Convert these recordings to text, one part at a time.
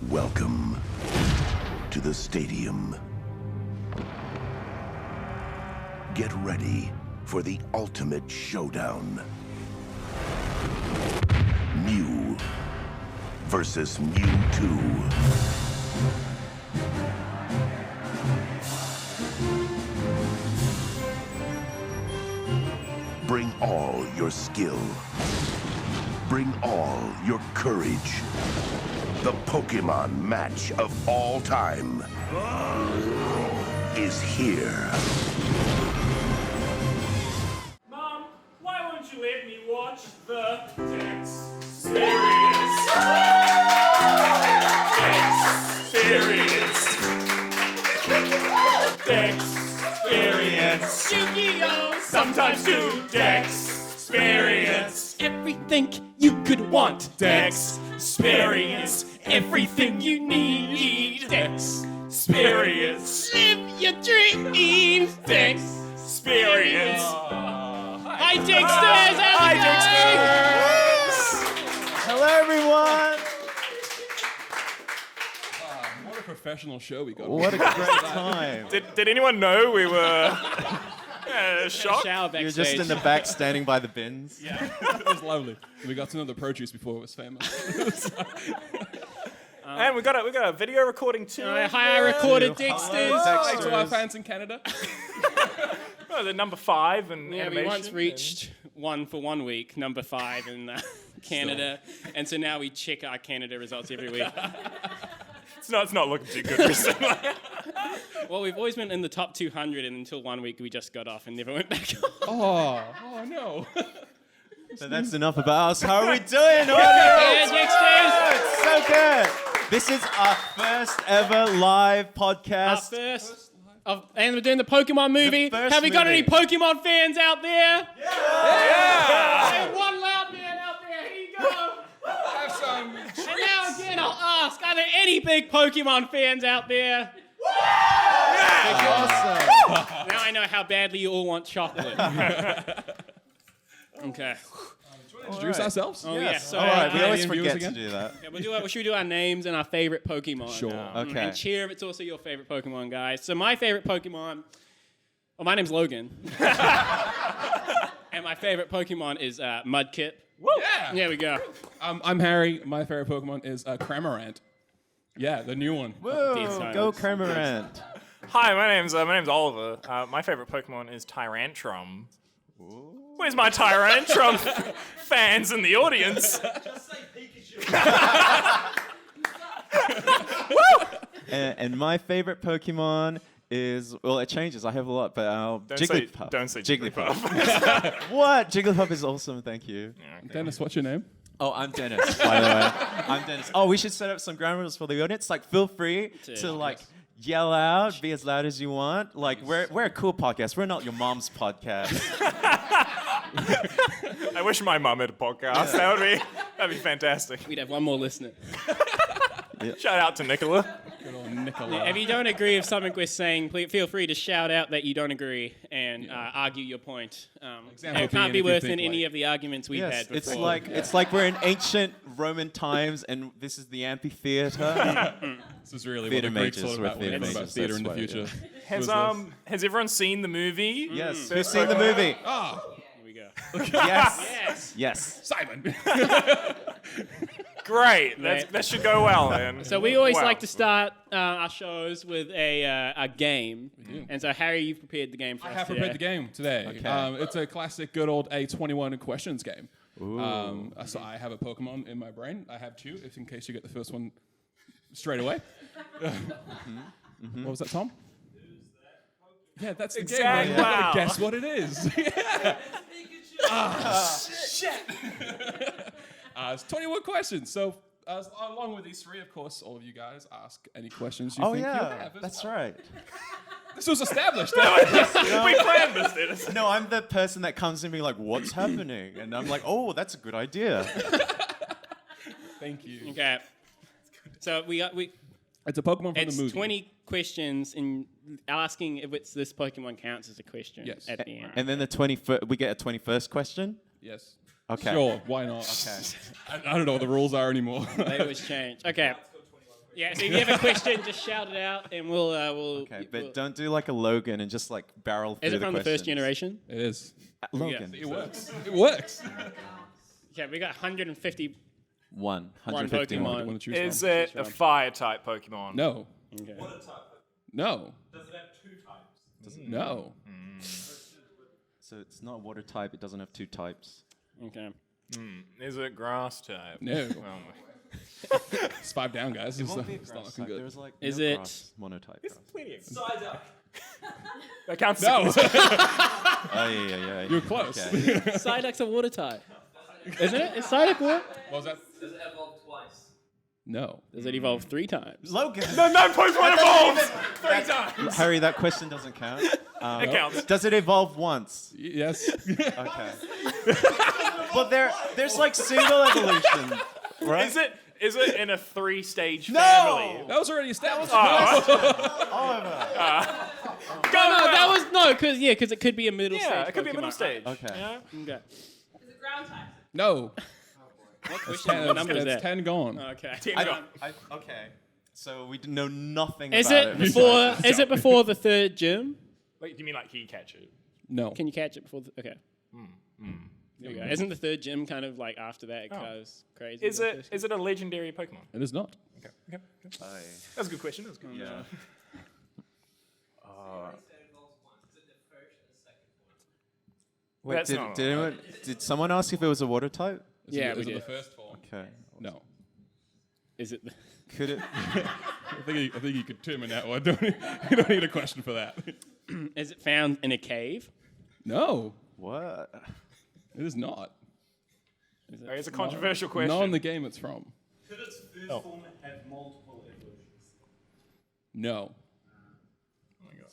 Welcome to the stadium. Get ready for the ultimate showdown. Mew versus Mewtwo. Bring all your skill. Bring all your courage. The Pokemon match of all time is here. Mom, why won't you let me watch the Dexperience? Dexperience. Yu-Gi-Oh! Sometimes do Dexperience. Everything you could want. Dexperience. Everything you need. Dexperience. Live your dreams. Dexperience. Hi, Dexters! Hi, Dexters! Hello, everyone. What a professional show we got. What a great time. Did anyone know we were shocked? You're just in the back standing by the bins. Yeah, it was lovely. We got to know the produce before it was famous. And we got a video recording too. Hi, I recorded Dexter's. Hi to our fans in Canada. Oh, the number 5 and Yeah, animation. we once reached 1 for 1 week, number 5 in Canada, and so now we check our Canada results every week. It's not looking too good recently. Well, we've always been in the top 200, and until 1 week we just got off and never went back on. Oh no. So that's enough about us. How are we doing, audience? Yeah, Dexter's! It's so good. This is our first ever live Our podcast. first, and we're doing the Pokemon movie. first Have we got any movie. Pokemon fans out there? Yeah. Hey, one loud man out there. Here you go. Have some. And now again, I'll ask: are there any big Pokemon fans out there? Awesome. Now I know how badly you all want chocolate. Okay. Introduce ourselves. Oh yeah. So All right, we always Canadian forget viewers to do that. should we do our names and our favorite Pokemon? Sure. Okay. And cheer if it's also your favorite Pokemon, guys. So my favorite Pokemon. Well, my name's Logan. And my favorite Pokemon is Mudkip. Yeah. There we go. I'm Harry. My favorite Pokemon is Cramorant. Yeah, the new one. Whoa, Dead go silence. Cramorant. Hi, my name's Oliver. My favorite Pokemon is Tyrantrum. Where's my Tyrantrum fans in the audience? And my favorite Pokemon is, well, it changes. I have a lot, but Jigglypuff. Don't say Jigglypuff. What? Jigglypuff is awesome. Thank you. Dennis, what's your name? Oh, I'm Dennis, by the way. I'm Dennis. Oh, we should set up some ground rules for the audience. Like, feel free to, like, yell out, be as loud as you want. Like, we're a cool podcast. We're not your mom's podcast. I wish my mum had a podcast. That'd be fantastic. We'd have one more listener. Shout out to Nicola. Good old Nicola. If you don't agree with something we're saying, please feel free to shout out that you don't agree and argue your point. Example It can't be being if you worse think than any like- of the arguments we've Yes, had it's before. like we're in ancient Roman times, and this is the amphitheater. This is really Theatre what the Greeks majors thought with about when they theatre thought about majors, theatre in the that's future. why, Has everyone seen the movie? Yes, who's seen the movie? Ah, Here we go. Yes. Yes. Simon. Great. That should go well then. So we always Wow. like to start our shows with a game. do. And so, Harry, you've prepared the game for I us have today. prepared the game today. Okay. It's a classic, good old A21 questions game. So I have a Pokemon in my brain. I have 2, if in case you get the first one straight away. What was that, Tom? Yeah, that's the Exactly. game. Man. You Wow. gotta guess what it is. Yeah. Shit. It's 21 questions. So along with these 3, of course, all of you guys ask any questions you Oh, think you yeah. have. as That's well. right. This was established. We planned this, Dennis. No, I'm the person that comes in being like, what's happening? And I'm like, oh, that's a good idea. Thank you. Okay. So we It's a Pokemon from it's the movie. 20 questions in asking if it's this Pokemon counts as a question Yes. at the end. And then we get a 21st question? Yes. Okay. Sure, why not? Okay. I don't know what the rules are anymore. They always change. Okay. Yeah, so if you have a question, just shout it out, and we'll. Okay, but don't do like a Logan and just like barrel through Is it the from the questions. first generation? It is. Logan. It works. It works. Okay, we got 150. 151. Pokemon. Want to choose Is one? it a fire type Pokemon? No. Okay. No. Does it have 2 types? No. So it's not a water type. It doesn't have 2 types. Okay. Is it grass type? No. Oh, It's 5 down, guys. It's, Won't be a it's not grass looking type. good. There's like Is no it- grass monotype grass. plenty of Psyduck. That counts No. as a Oh yeah. You're close. Okay. Psyduck's a water type. Isn't it? Is Psyduck water? What was that? Does it evolve twice? No. Does it evolve 3 times? Logan. No Pokemon evolves 3 times. Harry, that question doesn't count. It counts. Does it evolve once? Yes. Okay. Well, there's like single evolution, right? Is it in a 3-stage No! family? That was already established. Oliver. That was because it could be a middle stage. Yeah, it could be a Pokemon. middle stage. Okay. Yeah? Okay. Is it ground type? No. What question? Ten, What number is that's that? 10 gone. Okay. Okay. So we know nothing Is about it it. before? Is it before the 3rd gym? Wait, do you mean like he catch it? No. Can you catch it before? Okay. There we go. Isn't the 3rd gym kind of like after that? It goes crazy. Is it a legendary Pokemon? It is not. Okay. That's a good question. That's good. Yeah. It evolves once. Is it the first and the second one? Wait, That's not did someone ask if it was a water type? Yeah, Is we it did. the first form? Okay. No. Is it? Could it? I think you could determine that one. You don't need a question for that. Is it found in a cave? No. What? It is not. It's a controversial question. Not in the game it's from. Could its first form have multiple evolutions? No.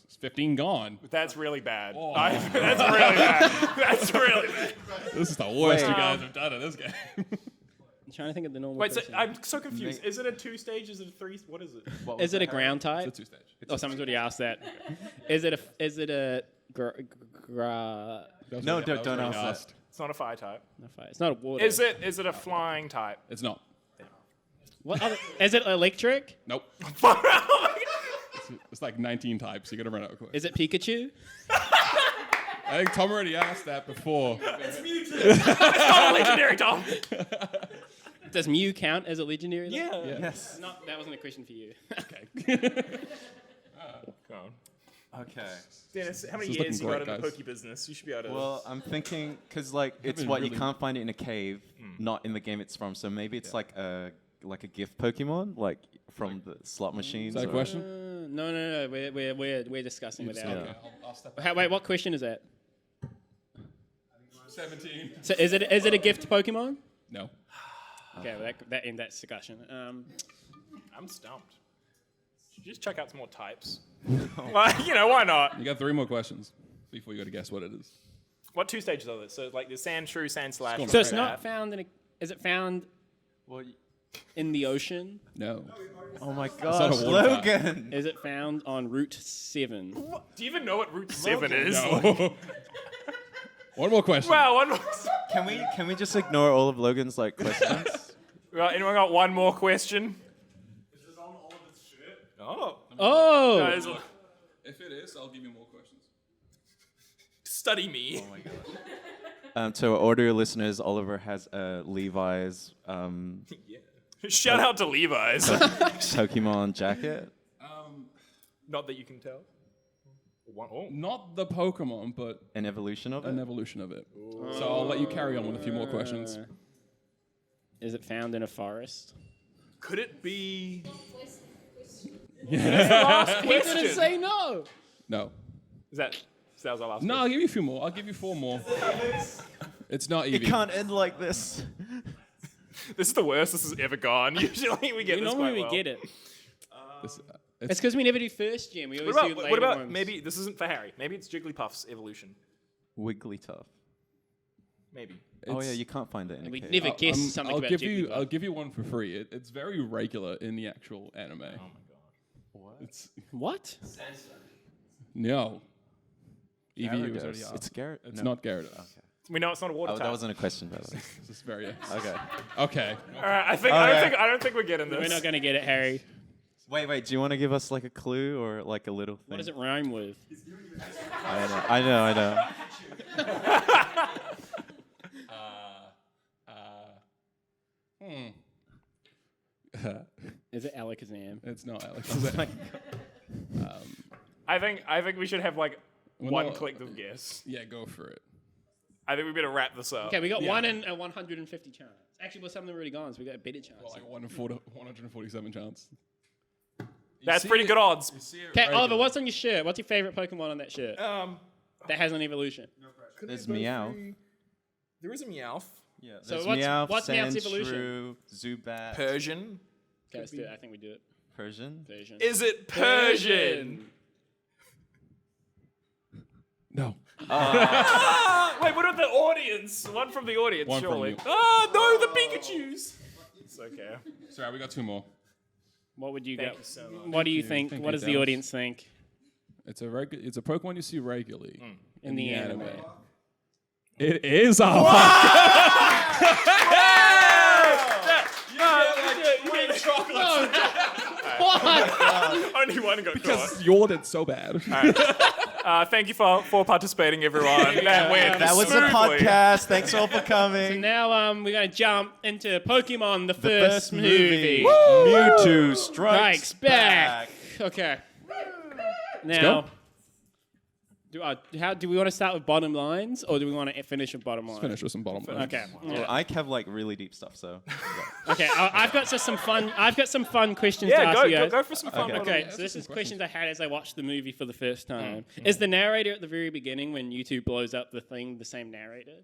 It's 15 gone. That's really bad. Oh. That's really bad. That's really bad. This is the worst Wait. you guys have done in this game. I'm trying to think of the normal. Wait, so question. I'm so confused. Is it a 2-stage? Is it a 3? What is it? Is it a ground type? It's a 2-stage. Oh, someone's already asked that. Is it a No, don't ask that. It's not a fire type. no, fire. It's not a water. Is it a flying type? It's not. What other, is it electric? Nope. It's like 19 types. You gotta run out quick. Is it Pikachu? I think Tom already asked that before. It's not a legendary, Tom. Does Mew count as a legendary? though? Yeah. Yes. Not, that wasn't a question for you. Go on. Okay. Dennis, how many This is years you looking got great, in the guys. Poke business? You should be able to. Well, I'm thinking because like it's been what you really- can't find it in a cave, not in the game it's from. So maybe it's like a gift Pokemon, like from the slot machines. Is that a or- question? No. We're discussing without. Yeah. I'll step Wait, what question is that? 17. So is it a gift Pokemon? No. Okay, well, that ends that discussion. I'm stumped. Should you just check out some more types? Like, why not? You got 3 more questions before you got to guess what it is. What 2 stages are there? So like the Sand Shrew, Sand Slash. So so it's like not that. found in a. Is it found Well, in the ocean? No. oh my not a gosh, water type. Logan! Is it found on Route 7? Do you even know what Route 7 is? No. One more question. Wow, one more. Can we just ignore all of Logan's like questions? Right, anyone got one more question? Is it on Oliver's shirt? Oh. Oh! Guys, If it is, I'll give you more questions. study me. To our audio listeners, Oliver has a Levi's Shout out to Levi's. Pokemon jacket. Not that you can tell. Oh. Not the Pokemon, but An evolution of it. an evolution of it. So I'll let you carry on with a few more questions. Is it found in a forest? Could it be? He didn't Question. say no! No. That was our last No, I'll give you a few more. I'll give you 4 more. It's not It Eevee. can't end like this. This is the worst this has ever gone. Usually we get this Normally quite we well. get it. It's It's because we never do first gym. We always What do about, later what about ones. maybe this isn't for Harry? Maybe it's Jigglypuff's evolution. Wigglytuff. Maybe. Oh yeah, it's- you can't find it in a We cave. never guess something I'll about give you. Jigglypuff. I'll give you one for free. It's very regular in the actual anime. Oh my god. It's What? no. Eevee was already Gyarados. asked. It's Gyarados. It's not Gyarados. We know it's not a water Oh, type. that wasn't a question, by the way. This is very Okay. okay. All right, I Okay. don't think we're getting this. We're not going to get it, Harry. Wait. Do you want to give us like a clue or like a little thing? What does it rhyme with? I know. Is it Alakazam? It's not Alex. I think we should have like Well, one no, collective guess. Yeah, go for it. I think we better wrap this up. Okay, we got 1 in a 150 chance. Actually, well, some of them already gone, so we got a better chance. Well, like 147 chance. That's pretty good odds. Okay, Oliver, what's on your shirt? What's your favorite Pokemon on that shirt? That has an evolution. There's Meow. There is a Meowth. Yeah. So There's what's Meowth's Sandshrew, evolution? Zubat, Persian. Okay, let's do it. I think we do it. Persian. Version. Is it Persian? No. Wait, what about the audience? One from the audience, One from surely. you. No, the Pikachu's. It's okay. Sorry, we got 2 more. What would you Thank go? you so much. What do you think? Thank What you, does the Dallas. audience think It's a Pokemon you see regularly in the anime? It is a Only one got caught. because you ordered so bad. Thank you for participating, everyone. That went That was the smoothly. podcast. Thanks all for So coming. now we're gonna jump into Pokemon, the The first movie. Mewtwo strikes Strikes back. Okay. Now, do we want to start with bottom lines, or do we want to finish with bottom lines? Finish with some bottom line. Okay. Well, I have like really deep stuff, so. Okay. I've got some fun. I've got some fun questions to ask you Yeah, guys. go for some fun. Okay. Okay, ones. so this is questions I had as I watched the movie for the first time. Is the narrator at the very beginning when Mewtwo blows up the thing the same narrator?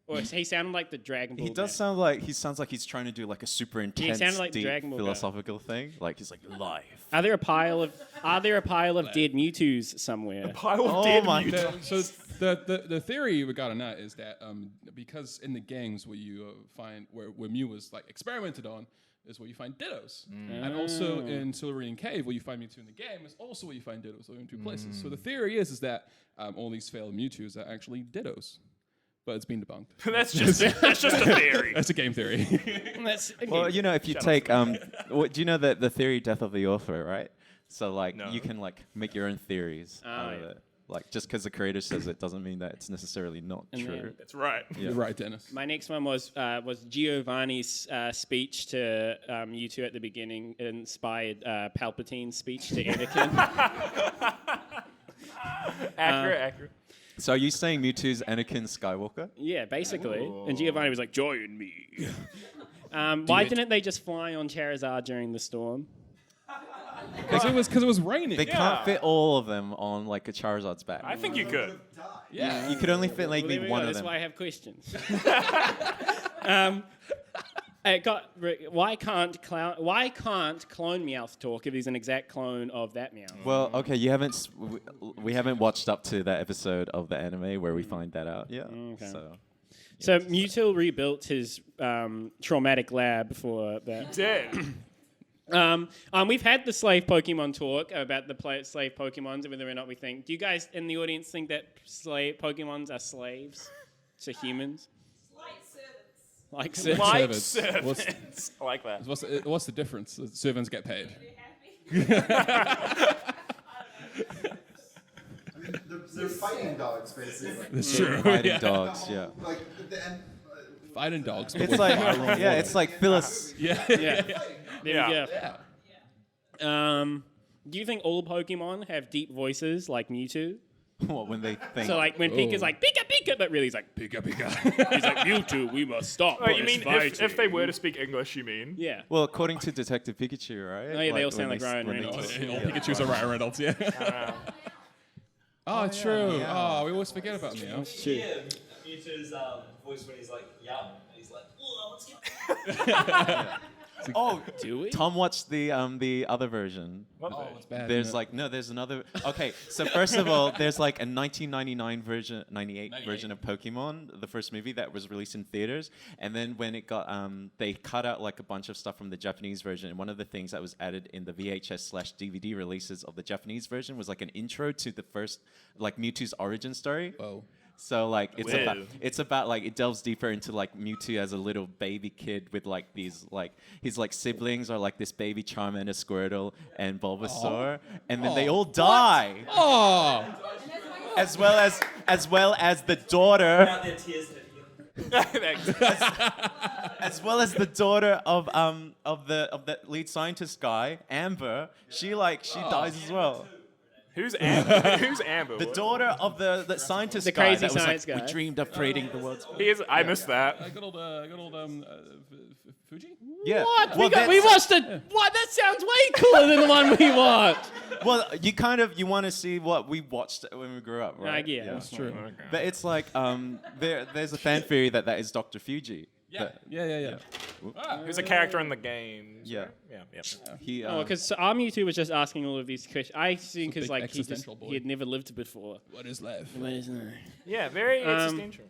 Or is he sounded like the Dragon Ball He does guy? sound like he sounds like he's trying to do like a super intense, sounded like deep Dragon Ball guy. philosophical thing. Like he's like life. Are there a pile of dead Mewtwo's somewhere? Pile of Oh dead my Mewtwo. So the theory regarding that is that because in the games where you find where Mew was like experimented on is where you find Dittos, and also in Silurian Cave where you find Mewtwo in the game is also where you find Dittos. So in 2 places. So the theory is that all these failed Mewtwo's are actually Dittos, but it's been debunked. That's just a theory. That's a game theory. That's, Well, you know, if you take do you know the theory death of the author, right? So like No. you can like make your own theories out of yeah. it. Like just because the creator says it doesn't mean that it's necessarily not And true. then- That's right. Yeah. You're right, Dennis. My next one was Giovanni's speech to Mewtwo at the beginning inspired Palpatine's speech to Anakin. Accurate. So are you saying Mewtwo's Anakin Skywalker? Yeah, basically. And Giovanni was like, "Join me." Why didn't they just fly on Charizard during the storm? Because it was raining. They can't fit all of them on like a Charizard's back. I think you could. yeah. You could only fit like Well, there we one go. of That's them. why I have questions. Why can't Clone Meowth talk if he's an exact clone of that Meowth? Well, okay, you haven't. We haven't watched up to that episode of the anime where we find that out. Yeah. Okay. So So Mewtwo rebuilt his traumatic lab for that. Dead. We've had the slave Pokemon talk about the slave Pokemons and whether or not we think. Do you guys in the audience think that slave Pokemons are slaves to humans? Like servants. Like Servants. servants. I like that. What's the difference? The servants get paid. They're fighting dogs, basically. That's true. fighting dogs. Yeah. Like the end. Fighting dogs. but It's with like viral yeah, war. it's like Phyllis. Yeah. There Yeah. we go. Do you think all Pokemon have deep voices like Mewtwo? What when they think? So like when Pika's like Pika Pika, but really he's like Pika Pika. He's like Mewtwo, we must stop. Oh, you this mean fighting." if they were to speak English, you mean? Yeah. Well, according to Detective Pikachu, right? Oh, yeah, they all when sound like Ryan when they Reynolds. talk- All Pikachu's are Ryan Reynolds, yeah. Oh, true. yeah. Oh, we always forget about Meow. Mewtwo's voice when he's like, yum, and he's like, "Whoa, let's get Oh, Do we? Tom watched the other version. Oh, it's bad. There's isn't it? like no, there's another. Okay, so first of all, there's like a 1999 version, 98 version of Pokemon, the first movie that was released in theaters, and then when it got they cut out like a bunch of stuff from the Japanese version. And one of the things that was added in the VHS/DVD releases of the Japanese version was like an intro to the first like Mewtwo's origin story. Oh. So like Weird. it's about like it delves deeper into like Mewtwo as a little baby kid with like these like his like siblings are like this baby Charmander, Squirtle, and Bulbasaur, and then they all die. Oh, As well as the daughter, Out their tears hit you. as well as the daughter of the lead scientist guy, Amber. She dies as well. Who's Amber? Who's Amber? The What? daughter of the scientist The guy crazy that was science like, guy. we dreamed of creating the world's. He is. I missed that. good old Fuji. Yeah. What? Well, We watched it. What? That sounds way cooler than the one we watched. Well, you want to see what we watched when we grew up, right? Yeah, that's True. But it's like there's a fan theory that is Dr. Fuji. Yeah. Who's a character in the game? Yeah. Yeah. He Oh, because our Mewtwo was just asking all of these questions. I assume because big like existential boy. he had never lived before. What is life? Yeah. Very existential.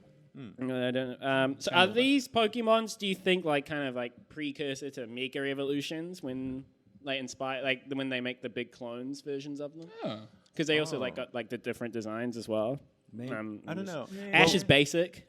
No, I don't know. So are these Pokemons? Do you think like kind of like precursor to Mega Evolutions when like inspire like when they make the big clones versions of them? Because they also like got like the different designs as well. I don't know. Ash is basic.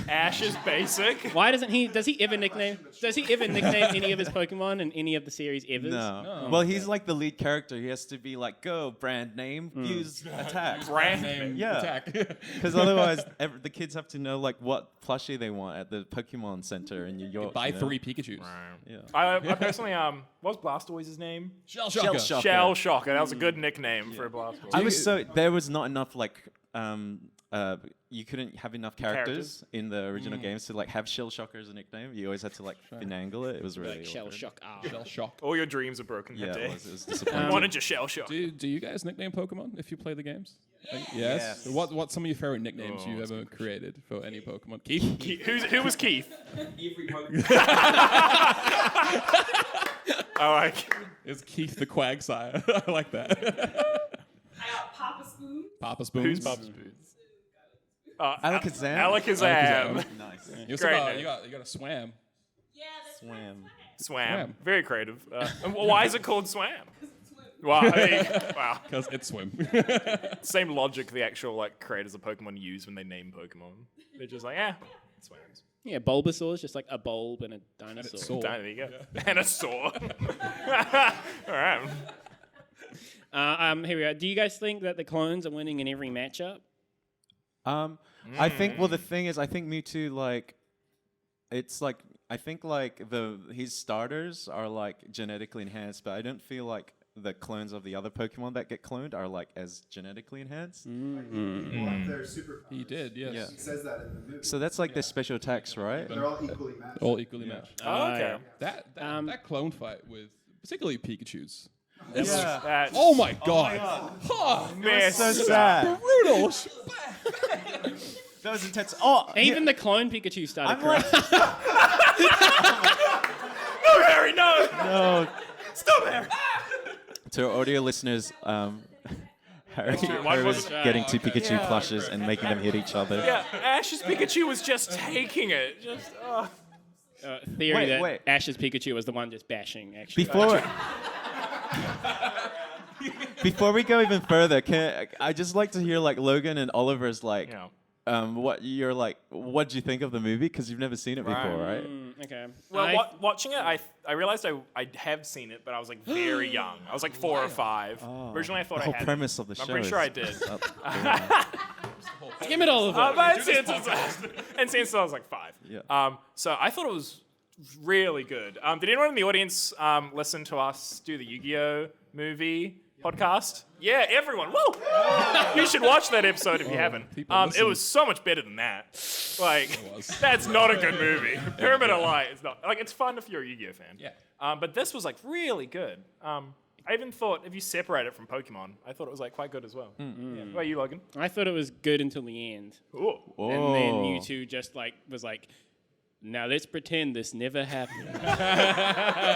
Ash is basic. Why doesn't he? Does he ever nickname any of his Pokemon in any of the series ever? No. Well, he's like the lead character. He has to be like, go, brand name, use attack. Brand name. Yeah. Attack. Because otherwise, the kids have to know like what plushie they want at the Pokemon Center in New York. Buy you know? 3 Pikachus. Yeah. I personally what was Blastoise's name? Shell Shocker. Shell Shocker. That was a good nickname for a Blastoise. There was not enough like you couldn't have enough characters in the original games to like have Shell Shocker as a nickname. You always had to like finagle it. It was really Like Shell awkward. Shock. Shell Shock. All your dreams are broken Yeah, that day. it was disappointing. Wanted your Shell Shock. Do you guys nickname Pokemon if you play the games? Yes. So what's some of your favorite nicknames you ever created for any Pokemon? Keith? Who was Keith? Every Pokemon. I like. It's Keith the Quagsire. I like that. I got Papa Spoon. Papa Spoons. Who's Bob's Boots? Alakazam. Alakazam. Nice. You also Great got, name. you got a Swam. Yeah, that's Swam. Swam. Very creative. And why is it called Swam? Wow. Wow. Because it's Swim. Same logic the actual like creators of Pokemon use when they name Pokemon. They're just like, Swams. Yeah, Bulbasaur is just like a bulb and a dinosaur. Saw. There you go. And a saw. All right. Here we go. Do you guys think that the clones are winning in every matchup? I think. Well, the thing is, I think Mewtwo like, it's like I think like his starters are like genetically enhanced, but I don't feel like the clones of the other Pokemon that get cloned are like as genetically enhanced. They're super. He did, yes. Yeah. He says that in the movie. So that's like their special attacks, right? They're all equally matched. All equally matched. Oh, okay. That clone fight with particularly Pikachu's. That Oh my god. Huh. mess. So sad. Brutal. That was intense. Oh, Even the clone Pikachu started I'm crying. like, No, Harry, no. no. Stop, Harry. To our audio listeners, Harry Mine was wasn't- getting two Pikachu plushes and making them hit each other. Yeah, Ash's Pikachu was just taking it. Just, Theory Wait, that wait. Ash's Pikachu was the one just bashing, actually. Before we go even further, I just like to hear like Logan and Oliver's like, what do you think of the movie? Because you've never seen it before, right? Okay. well, watching it, I realized I have seen it, but I was like very young. I was like 4 or 5. Originally, I thought The I whole had. premise of the I'm show. pretty is sure I did. Give it all of it. But since I was like 5. Yeah. So I thought it was really good. Did anyone in the audience listen to us do the Yu-Gi-Oh movie podcast? Yeah, everyone. Woo! You should watch that episode if you haven't. people It listen. was so much better than that. Like, that's not a good movie. Pyramid of Light is not. Like, it's fun if you're a Yu-Gi-Oh fan. Yeah. But this was like really good. I even thought if you separate it from Pokemon, I thought it was like quite good as well. Yeah. What about you, Logan? I thought it was good until the end. Ooh. And then Mewtwo just like was like, now let's pretend this never happened.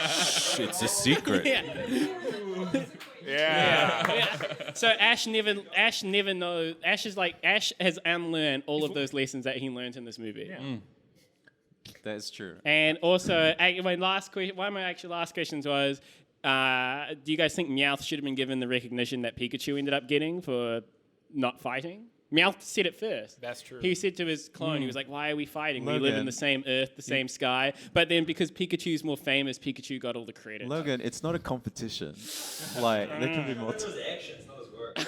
It's a secret. Yeah. So Ash has unlearned all of those lessons that he learned in this movie. Yeah. That is true. And also, one of my actual last questions was, do you guys think Meowth should have been given the recognition that Pikachu ended up getting for not fighting? Meowth said it first. That's true. He said to his clone, he was like, why are we fighting? We live in Logan. the same earth, the same sky. But then because Pikachu's more famous, Pikachu got all the credit. Logan, it's not a competition. Like there can be more. It was actions, not his words.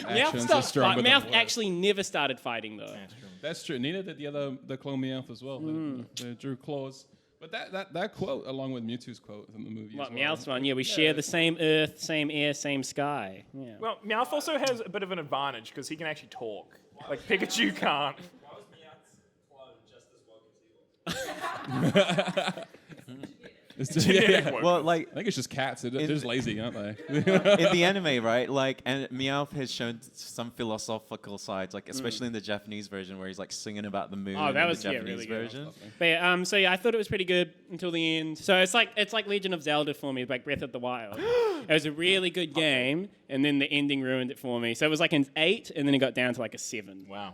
Meowth, Actions are stronger than Meowth words. actually never started fighting, though. That's true. Neither did the clone Meowth as well. They drew claws. But that quote, along with Mewtwo's quote from the movie. What, as well. Meowth's one? Yeah, we share the same earth, same air, same sky. Yeah. Well, Meowth also has a bit of an advantage because he can actually talk. Like Pikachu can't. Why was Meowth's clone just as woke as he was? Genetic work. Well, like I think it's just cats. They're just lazy, aren't they? in the anime, right? Like, and Meowth has shown some philosophical sides, like especially in the Japanese version where he's like singing about the moon. Oh, that in was the Japanese really good. version. But yeah, so yeah, I thought it was pretty good until the end. So it's like Legend of Zelda for me, like Breath of the Wild. It was a really good game, and then the ending ruined it for me. So it was like an 8, and then it got down to like a 7. Wow.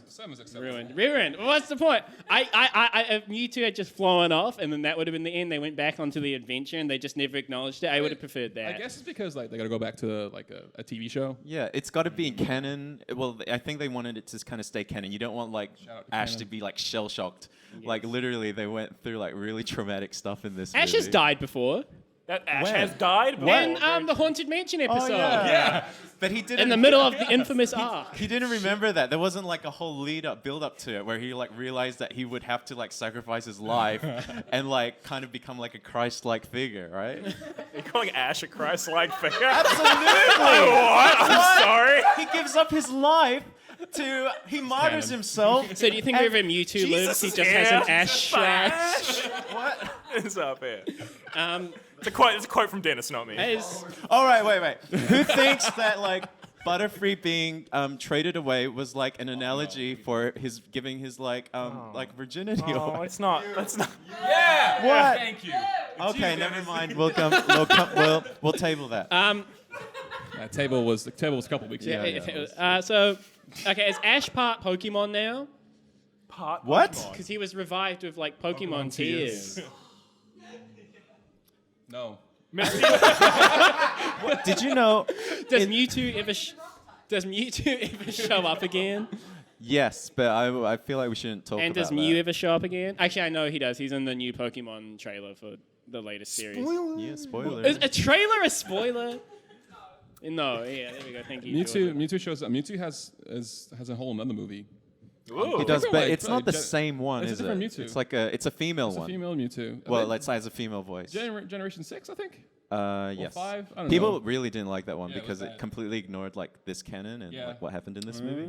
Seven is acceptable. Ruined. Well, what's the point? If Mewtwo had just flown off, and then that would have been the end. They went back onto the adventure, and they just never acknowledged it. I would have preferred that. I guess it's because like they got to go back to like a TV show. Yeah, it's got to be in canon. Well, I think they wanted it to kind of stay canon. You don't want like out to Ash canon. to be like shell shocked. Like literally, they went through like really traumatic stuff in this. Ash movie. has died before. That Ash When? has died. In Wow. the Haunted Mansion episode. yeah. But he didn't. In the middle of the infamous arc. He didn't remember that. There wasn't like a whole build up to it where he like realized that he would have to like sacrifice his life and like kind of become like a Christ-like figure, right? You're calling Ash a Christ-like figure? Absolutely. What? I'm sorry. He gives up his life he martyrs canon. himself. So do you think wherever Mewtwo lives, he just has an Ash shroud? What? It's up here. Um, It's a quote from Dennis, not me. as- All right, wait. Who thinks that like Butterfree being traded away was like an analogy for his giving his like virginity Oh, away? it's not. That's not. Yeah. What? Thank you. Okay, never mind. We'll table that. The table was a couple weeks ago. So, okay, is Ash part Pokemon now? Part What? Pokemon. Because he was revived with like Pokemon tears. No. Did you know? Does Mewtwo ever show up again? Yes, but I feel like we shouldn't talk And about does that. Mew ever show up again? Actually, I know he does. He's in the new Pokemon trailer for the latest series. Yeah, spoiler. Is a trailer a spoiler? No, yeah, there we go. Thank you. Jordan. Mewtwo shows up. Mewtwo has a whole another movie. Ooh. He does, Different, but like, it's not the gen- same one, it's a is it? different Mewtwo. It's like it's a female It's a one. female Mewtwo. Well, Then let's say has a female voice. Generation 6, I think. Yes. 5? I don't People know. really didn't like that one Yeah, it because was it bad. completely ignored like this canon and Yeah. like what happened in this movie.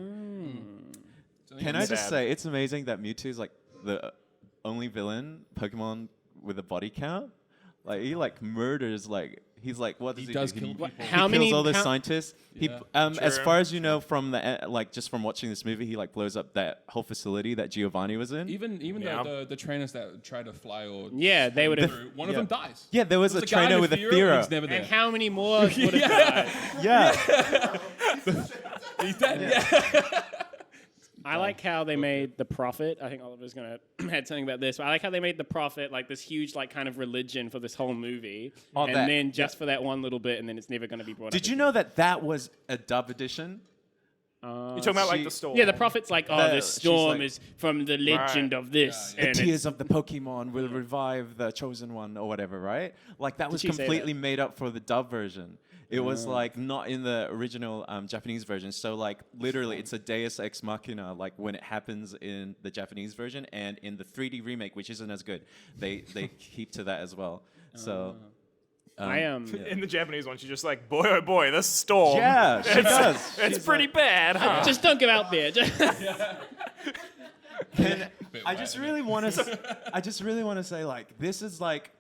So Can yeah, I just Sad. say it's amazing that Mewtwo is like the only villain Pokemon with a body count. Like he like murders like he's like what does he does do? kill He, people. he How kills many- all the how- scientists. Yeah. As True. far as you know from the like just from watching this movie, he like blows up that whole facility that Giovanni was in. Even Yeah. the trainers that try to fly or Yeah, they would have. one of them dies. Yeah, there was a There's guy trainer with a and Thera. He's never there. And how many more would have died? Yeah. He's dead. Yeah. I like how they made the Prophet. I think Oliver's gonna had something about this. But I like how they made the Prophet like this huge like kind of religion for this whole movie, Oh, and that- then just for that one little bit, and then it's never gonna be brought up. Did you know that was a dub edition? You're talking about like She- the store. Yeah, the Prophet's like, oh, The- this she's storm like- is from the legend of this, The and tears of the Pokemon will revive the chosen one or whatever, right? Like that was she say completely that? made up for the dub version. It was like not in the original Japanese version. So like literally it's a Deus Ex Machina like when it happens in the Japanese version and in the 3D remake, which isn't as good. They keep to that as well. So I am. In the Japanese one, she's just like, boy, oh boy, this storm. yeah, she does. It's pretty bad, huh? Just don't go out there. And I just really want to say like this is like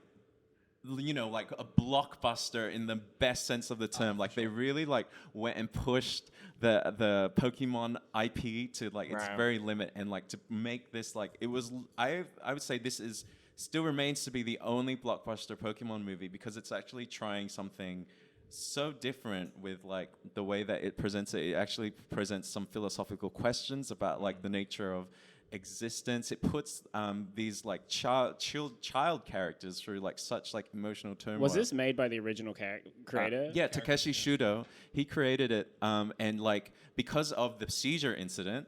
like a blockbuster in the best sense of the term. Like they really like went and pushed the Pokemon IP to like its Right. very limit and like to make this like it was I would say this is still remains to be the only blockbuster Pokemon movie because it's actually trying something so different with like the way that it presents it. It actually presents some philosophical questions about like the nature of existence. It puts these like child characters through like such like emotional turmoil. Was this made by the original creator? Yeah, Takeshi Shudo. He created it, and like because of the seizure incident.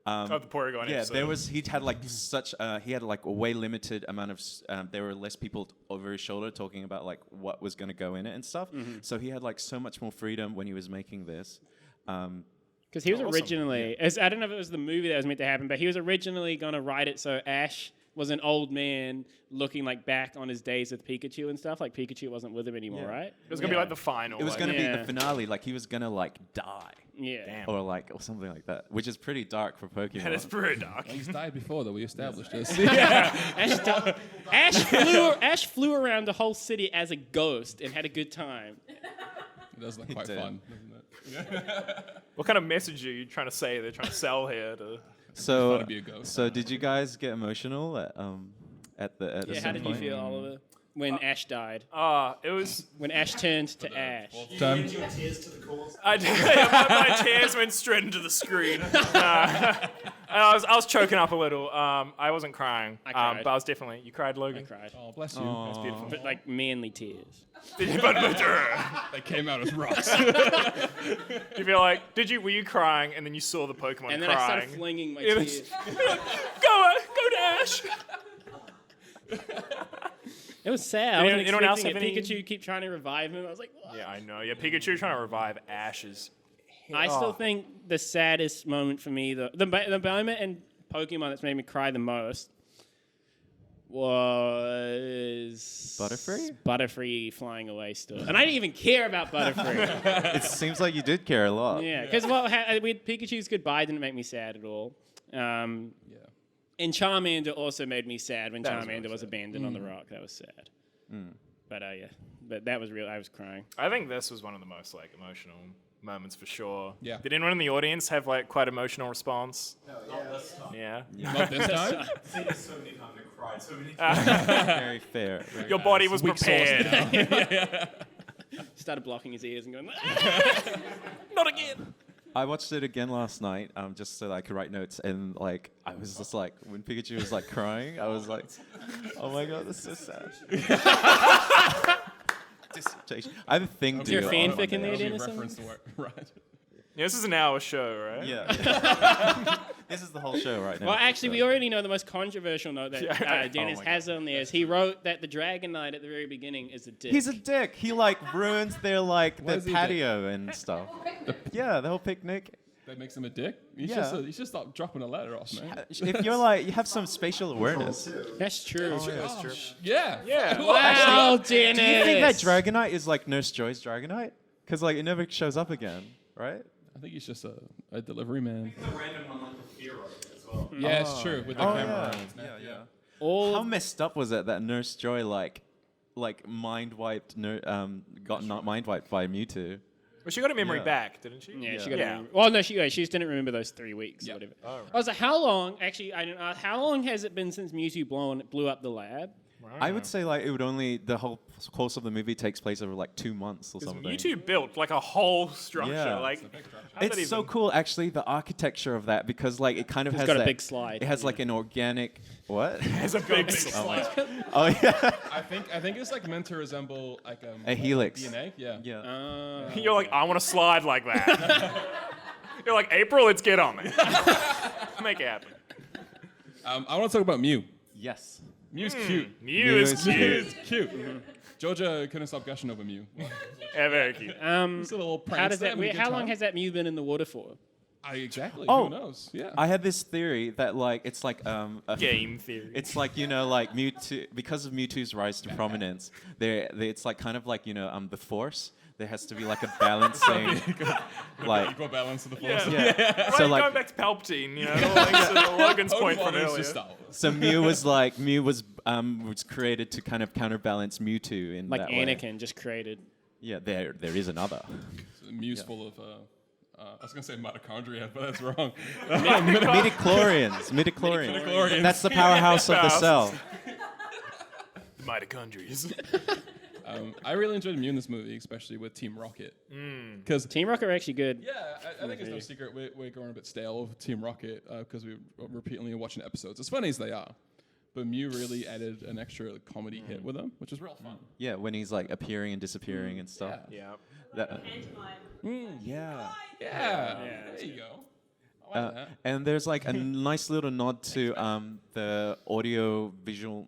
The Porygon yeah, episode. he had like he had like a way limited amount of there were less people over his shoulder talking about like what was going to go in it and stuff. So he had like so much more freedom when he was making this. Because he was originally, I don't know if it was the movie that was meant to happen, but he was originally going to write it so Ash was an old man looking like back on his days with Pikachu and stuff. Like Pikachu wasn't with him anymore, right? It was gonna be like the final. It was like- going to be the finale. Like he was going to like die. Yeah. Or something like that, which is pretty dark for Pokemon. And it's pretty dark. Well, he's died before, though. We established this. Ash flew around the whole city as a ghost and had a good time. It does look quite did. fun, doesn't it? What kind of message are you trying to say? They're trying to sell here. To... So, to be a ghost. so did you guys get emotional at Yeah, some how did you point? feel, Oliver, when Ash died? It was. When Ash turned to Ash. Time. Your tears to the cause. I did. My tears went straight into the screen. I was choking up a little. I wasn't crying. I cried. But I was definitely. You cried, I Logan. cried. Oh, bless you. That's beautiful. But like manly tears. They came out as rocks. You feel like? Were you crying and then you saw the Pokemon And then I crying? started flinging my Yeah, tears. Go to Ash. It was sad. I wasn't Anyone else expecting have it. any- Pikachu keep trying to revive him. I was like, what? Yeah, I know. Yeah, Pikachu trying to revive Ash's. I still think the saddest moment for me, the moment in Pokemon that's made me cry the most was Butterfree? Butterfree flying away still. And I didn't even care about Butterfree. It seems like you did care a lot. Yeah, because Pikachu's goodbye didn't make me sad at all. And Charmander also made me sad when Charmander was abandoned on the rock. That was sad. But but that was real. I was crying. I think this was one of the most like emotional moments for sure. Yeah. Did anyone in the audience have like quite emotional response? Yeah. Not this time. I've seen this so many times. I cried so many times. Very fair. Very Your fair. body was Weak sauce prepared. Started blocking his ears and going, Not again. I watched it again last night, just so that I could write notes, and like I was just like, when Pikachu was like crying, I was like, oh my god, that's so sad. Dissertation. I have a thing to your do. fanfic in there, I'll Dennis? reference the word. Right. Yeah, this is an hour show, right? Yeah. This is the whole show right now. Well, actually, so. we already know the most controversial note that Dennis Oh my has on there is he wrote that the Dragonite at the very beginning is a dick. He's a dick. He like ruins their like Why their is he a dick? patio and stuff. Yeah, the whole picnic. That makes him a dick. You Yeah. should stop dropping a letter off, man. If you're like, you have some spatial awareness. That's true. That's true. Yeah. Yeah. Wow, Dennis. Do you think that Dragonite is like Nurse Joy's Dragonite? Because like it never shows up again, right? I think he's just a delivery man. It's a random one like the hero as well. Yeah, it's true. With the camera. Yeah. All How messed up was it that Nurse Joy like mind wiped got not mind wiped by Mewtwo? Well, she got her memory Yeah. back, didn't she? Yeah, she got. Yeah. Well, no, she just didn't remember those 3 weeks or whatever. Oh, right. I was like, how long? Actually, I didn't ask. How long has it been since Mewtwo blew up the lab? I would say like it would only the whole course of the movie takes place over like 2 months or something. Mewtwo built like a whole structure. Yeah. Like, It's so cool, actually, the architecture of that, because like it kind of It's has got a that- big slide. It has like an organic what? It's a big slide. Oh yeah, I think it's like meant to resemble like a helix. DNA. Yeah. Yeah. You're like, I want to slide like that. You're like, April, let's get on it. Make it happen. I want to talk about Mew. Yes. Mew's cute. Mew is cute. It's cute. Georgia couldn't stop gushing over Mew. Yeah, very cute. It's a little How does prankster that? having a good How long time. has that Mew been in the water for? Exactly. Oh. Who knows? Yeah. I had this theory that like it's like Game theory. It's like like Mewtwo, because of Mewtwo's rise to prominence. It's like kind of like the Force. There has to be like a balancing, like Equal balance of the force. Yeah. So Right, like going back to Palpatine, you know, like to Logan's point from Pokemon is earlier. just Star Wars. so Mew was created to kind of counterbalance Mewtwo in Like that way. Anakin just created. Yeah, there is another. Mew's full of. I was gonna say mitochondria, but that's wrong. Midichlorians. Midichlorians. That's the powerhouse of the cell. Mitochondria. I really enjoyed Mew in this movie, especially with Team Rocket. Because Team Rocket are actually good. yeah, I think it's no secret we're going a bit stale with Team Rocket because we're repeatedly watching episodes. As funny as they are, but Mew really added an extra comedy hit with them, which was real fun. Yeah, when he's like appearing and disappearing and stuff. Yeah. That, Pantomime. yeah. Yeah, there you go. I like that. And there's like a nice little nod to the audio visual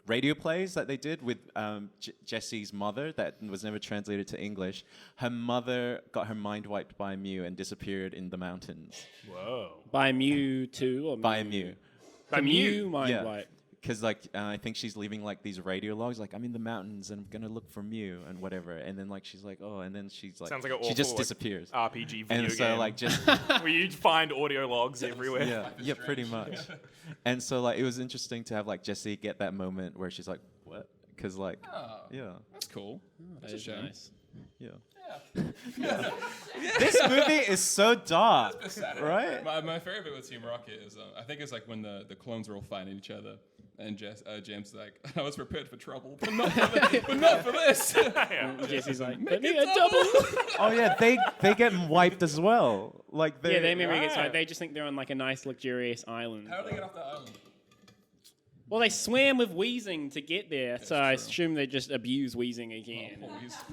radio plays that they did with Jessie's mother that was never translated to English. Her mother got her mind wiped by Mew and disappeared in the mountains. Whoa. By Mewtwo or By Mew. By Mew, mind Yeah. wipe. Because like I think she's leaving like these radio logs, like I'm in the mountains and I'm gonna look for Mew and whatever, and then like she's like, oh, and then she's like, Sounds like an she awful, just like, disappears. RPG video And so game. like just where you find audio logs everywhere. yeah, pretty much. And so like it was interesting to have like Jessie get that moment where she's like, what? Because like yeah, That's cool. That's That a is shame. nice. yeah. This movie is so dark, right? My favorite bit with Team Rocket is I think it's like when the clones are all fighting each other, and James is like, I was prepared for trouble, but not for this. Jesse's like, let me a double. Oh yeah, they get wiped as well. Like Yeah, they maybe get so they just think they're on like a nice luxurious island. How do they get off that island? Well, they swam with Wheezing to get there, so I assume they just abuse Wheezing again.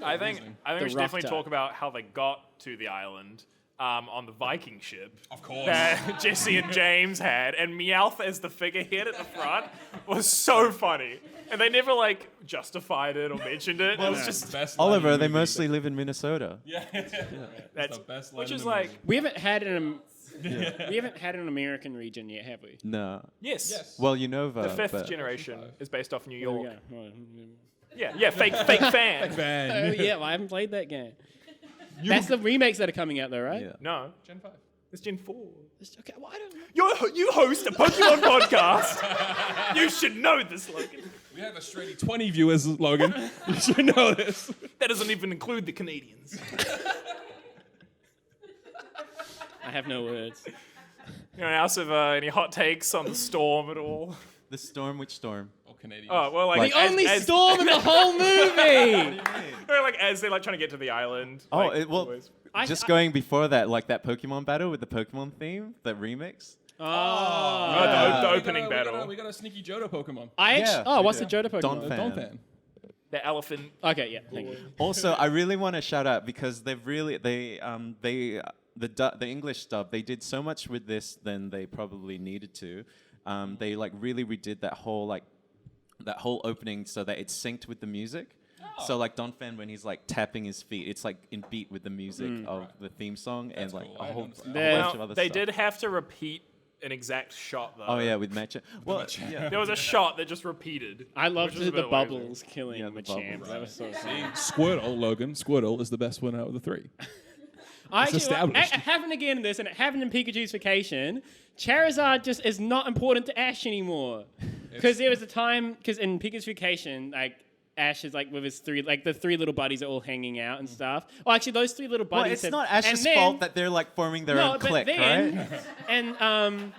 I think The we should rough definitely tide. talk about how they got to the island on the Viking ship. Of course. That Jesse and James had, and Meowth as the figurehead at the front was so funny. And they never like justified it or mentioned it. It was just Best line Oliver, in the they movie. mostly live in Minnesota. Yeah. that's the best line which in is the like movie. We haven't had we haven't had an American region yet, have we? No. yes. Well, Unova. The fifth but generation is based off New There we York. go. Yeah, fake fan. Oh yeah, well, I haven't played that game. That's the remakes that are coming out though, right? Yeah. No, Gen 5. it's Gen 4. Okay, well, I don't know. You host a Pokemon podcast. You should know this, Logan. We have Australia 20 viewers, Logan. You should know this. That doesn't even include the Canadians. I have no words. Anyone else have any hot takes on the storm at all? The storm, which storm? Oh, Canadians. Oh well, like Like- The only storm in the whole movie. or like as they're like trying to get to the island. Oh, like, well, always. just going before that, like that Pokemon battle with the Pokemon theme, that remix. Oh, Oh. the opening battle. We got a sneaky Johto Pokemon. Oh, what's the Yeah. Johto Pokemon? Don't- Donphan. The elephant. Okay, yeah, thank you. Also, I really want to shout out because they've really the English dub, they did so much with this than they probably needed to. They like really redid that whole opening so that it's synced with the music. So like Donphan, when he's like tapping his feet, it's like in beat with the music of the theme song and like cool. a I whole, noticed that. bunch of Well, other they stuff. did have to repeat an exact shot though. Oh yeah, with Matcha. Well, yeah. There was a shot that just repeated. I loved which was a the bit bubbles killing Yeah, the Machamp. bubbles. That was so funny. Squirtle, Logan. Squirtle is the best one out of the three. Actually, established. it happened again in this, and it happened in Pikachu's Vacation. Charizard just is not important to Ash anymore. Because there was a time, because in Pikachu's Vacation, like, Ash is like with his the three little buddies are all hanging out and stuff. Oh, actually, those three little buddies. Well, it's have- not Ash's and then- fault that they're like forming their no, own but clique, then, right? And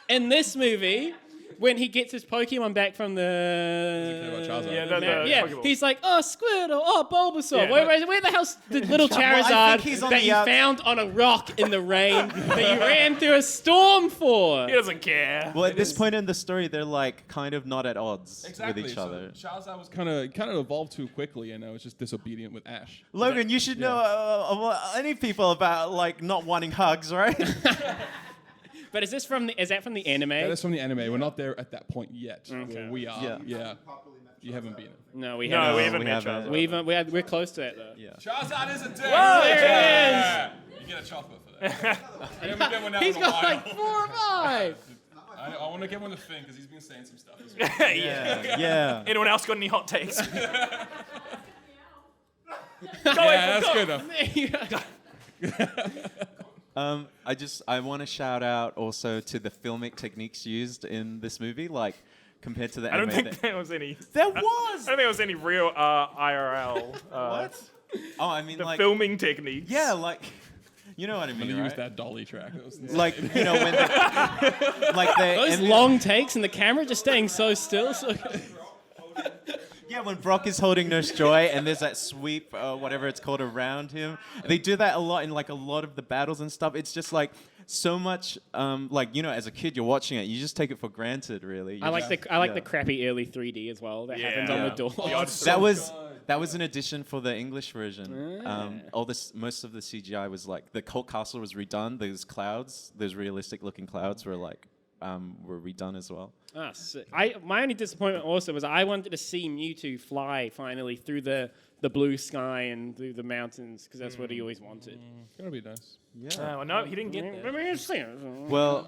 in this movie, when he gets his Pokemon back from about Charizard? Yeah, the Pokeball. he's like, oh, Squirtle, oh, Bulbasaur. Yeah, where the hell's the little Well, I Charizard think he's on that the you outs- found on a rock in the rain that you ran through a storm for? He doesn't care. Well, at this point in the story, they're like kind of not at odds Exactly. with each other. So Charizard was kind of evolved too quickly, and I was just disobedient with Ash. Logan, you should know any people about like not wanting hugs, right? But is that from the anime? That is from the anime. We're not there at that point yet. Okay. Well, we are. Yeah. Yeah. You haven't been it. No, we No, haven't. we haven't we met haven't. Charizard. We're close to that though. Yeah. Charizard is a dick. Whoa, there You get a chocolate for that. I haven't get one out He's in a got while. like 4 or 5. I want to get one to Finn because he's been saying some stuff as well. Yeah. Anyone else got any hot takes? Yeah, that's good enough. I want to shout out also to the filmic techniques used in this movie, like compared to the I don't anime. think there was any. There I was. don't think there was any real IRL. What? Oh, I mean, The like, filming techniques. yeah, like, you know what I I'm mean, gonna use right? that dolly track. That was Like, you know, when, like, Those long takes and the camera just staying so still. So yeah, Yeah, when Brock is holding Nurse Joy and there's that sweep, whatever it's called, around him. They do that a lot in like a lot of the battles and stuff. It's just like so much, like, you know, as a kid, you're watching it, you just take it for granted, really. I like the crappy early 3D as well that happens on the door. That was an addition for the English version. Most of the CGI was like the whole castle was redone. Those clouds, those realistic looking clouds were like were redone as well. My only disappointment also was I wanted to see Mewtwo fly finally through the blue sky and through the mountains because that's what he always wanted. That'd be nice. Yeah. Well, no, he didn't get there. Well,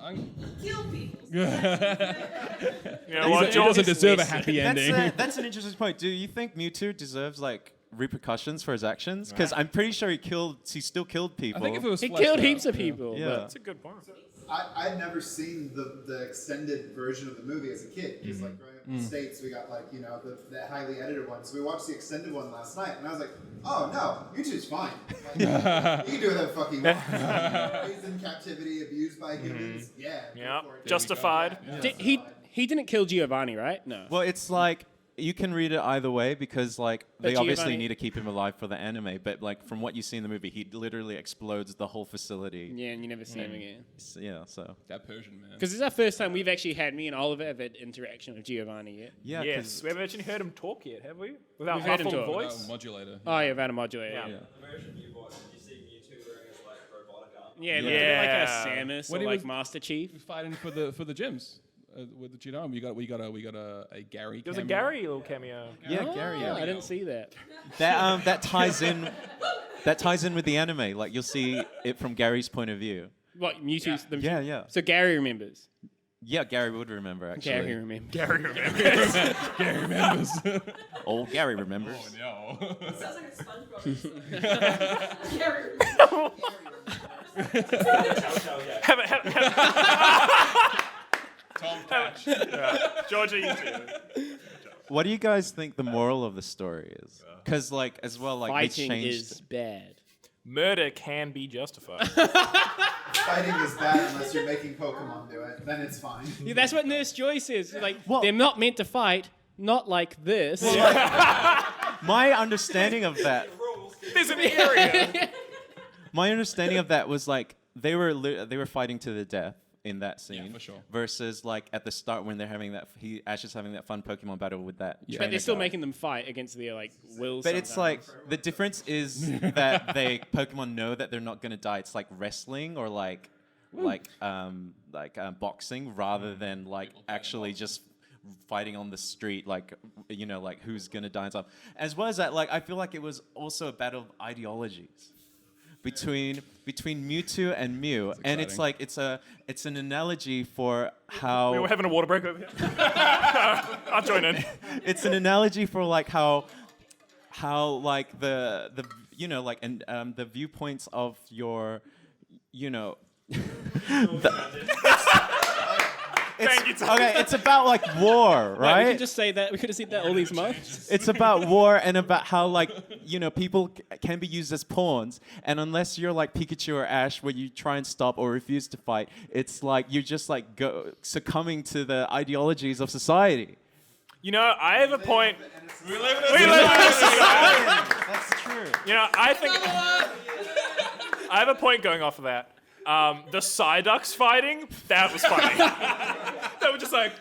Kill people. You know He what, doesn't John? deserve a happy ending. that's an interesting point. Do you think Mewtwo deserves like repercussions for his actions? Because I'm pretty sure he still killed people. I think if it was He fleshed killed out, heaps of people. Yeah. but- That's a good point. I'd never seen the extended version of the movie as a kid. Because like growing up in the States, we got like, you know, the highly edited one. So we watched the extended one last night, and I was like, oh no, Mewtwo's fine. Like, he can do whatever the fuck he wants. He's in captivity, abused by humans. Yeah. go Yeah, for it. justified. He didn't kill Giovanni, right? No. Well, it's like you can read it either way because like they obviously Giovanni- need to keep him alive for the anime, but like from what you see in the movie, he literally explodes the whole facility. Yeah, and you never see him again. So That Persian man. Because it's our first time we've actually had, me and Oliver have had interaction with Giovanni yet. yeah, Yes, we haven't actually heard him talk yet, have we? Without We've heard him muffled talk. voice. Modulator. Oh, yeah, without a modulator. Yeah. Yeah, The version you watched, did you see Mewtwo wearing his like robotic arm? yeah, Yeah. like a Samus When or he like was- Master Chief. He's fighting for the gyms. With the Genome, we got a Gary. There was a cameo. Gary little cameo. yeah, Gary. Oh, I didn't see that. That ties in. That ties in with the anime. Like you'll see it from Gary's point of view. What, Mewtwo's? The Yeah. So Gary remembers. Yeah, Gary would remember actually. Gary remembers. Gary remembers. Gary remembers. Old Gary remembers. No. Sounds like a SpongeBob. Gary. Tom Patch. Georgia, you too. What do you guys think the moral of the story is? Because like as well, like they Fighting changed. is bad. Murder can be justified. Fighting is bad unless you're making Pokemon do it. Then it's fine. Yeah, that's what Nurse Joy says. Like, Well- they're not meant to fight, not like this. My understanding of that. There's an area. My understanding of that was like they were fighting to the death in that scene, for sure. versus like at the start when they're having that Ash is having that fun Pokemon battle with that. But trainer they're still guy. making them fight against their like will. But it's like sometimes. the difference is that Pokemon know that they're not gonna die. It's like wrestling or like boxing rather than like actually just fighting on the street, like you know, like who's gonna die and stuff. As well as that, like I feel like it was also a battle of ideologies between Mewtwo and Mew, and it's like it's an analogy for how We're having a water break over here. I'll join in. it's an analogy for like how like the you know like and the viewpoints of your you know Thank you, Tom. okay, it's about like war, Wait, right? we could just say that. We could have said that all these months. It's about war and about how like you know people can be used as pawns, and unless you're like Pikachu or Ash, where you try and stop or refuse to fight, it's like you're just like succumbing to the ideologies of society. You know, I have a point. We live We live in a society. That's true. You know, I think I have a point going off of that. The Psyducks fighting, that was funny. They were just like,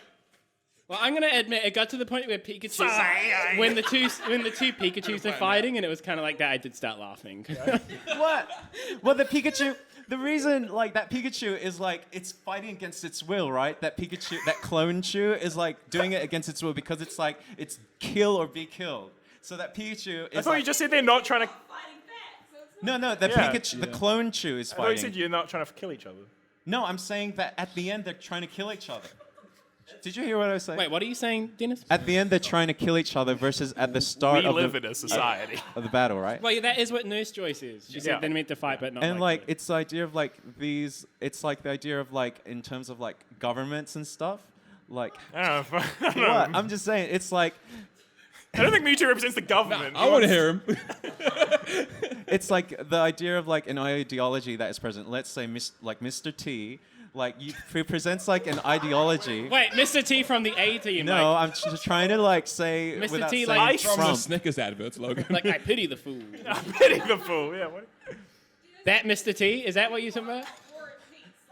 Well, I'm gonna admit, it got to the point where Pikachu, when the two Pikachu's are fighting, and it was kind of like that. I did start laughing. What? Well, the Pikachu. The reason, like, that Pikachu is, like, it's fighting against its will, right? That Pikachu, that clone Chew is, like, doing it against its will because it's, like, it's kill or be killed. So that Pikachu is, I thought like, you just said they're not trying to. Fighting back, so it's No, the Yeah. Pikachu, the clone Chew is I thought you said fighting. you're not trying to kill each other. No, I'm saying that at the end, they're trying to kill each other. Did you hear what I was saying? Wait, what are you saying, Dennis? At the end, they're trying to kill each other versus at the start We of live the, in a society. of the battle, right? Well, yeah, that is what Nurse Joy says. She Yeah. said they're meant to fight, but not. And like that. it's the idea of like these it's like the idea of like in terms of like governments and stuff like I don't know. I don't know. what I'm just saying it's like I don't think Mewtwo represents the government. I want to hear him. it's like the idea of like an ideology that is present. Let's say like Mr. T Like he presents like an ideology. Wait, Mr. T from the A team. No, I'm just trying to like say Mr. without T, saying like, From the Trump. Snickers adverts, Logan. Like, I pity the fool. Pity the fool. Yeah. What? That Mr. T, is that what you're talking about?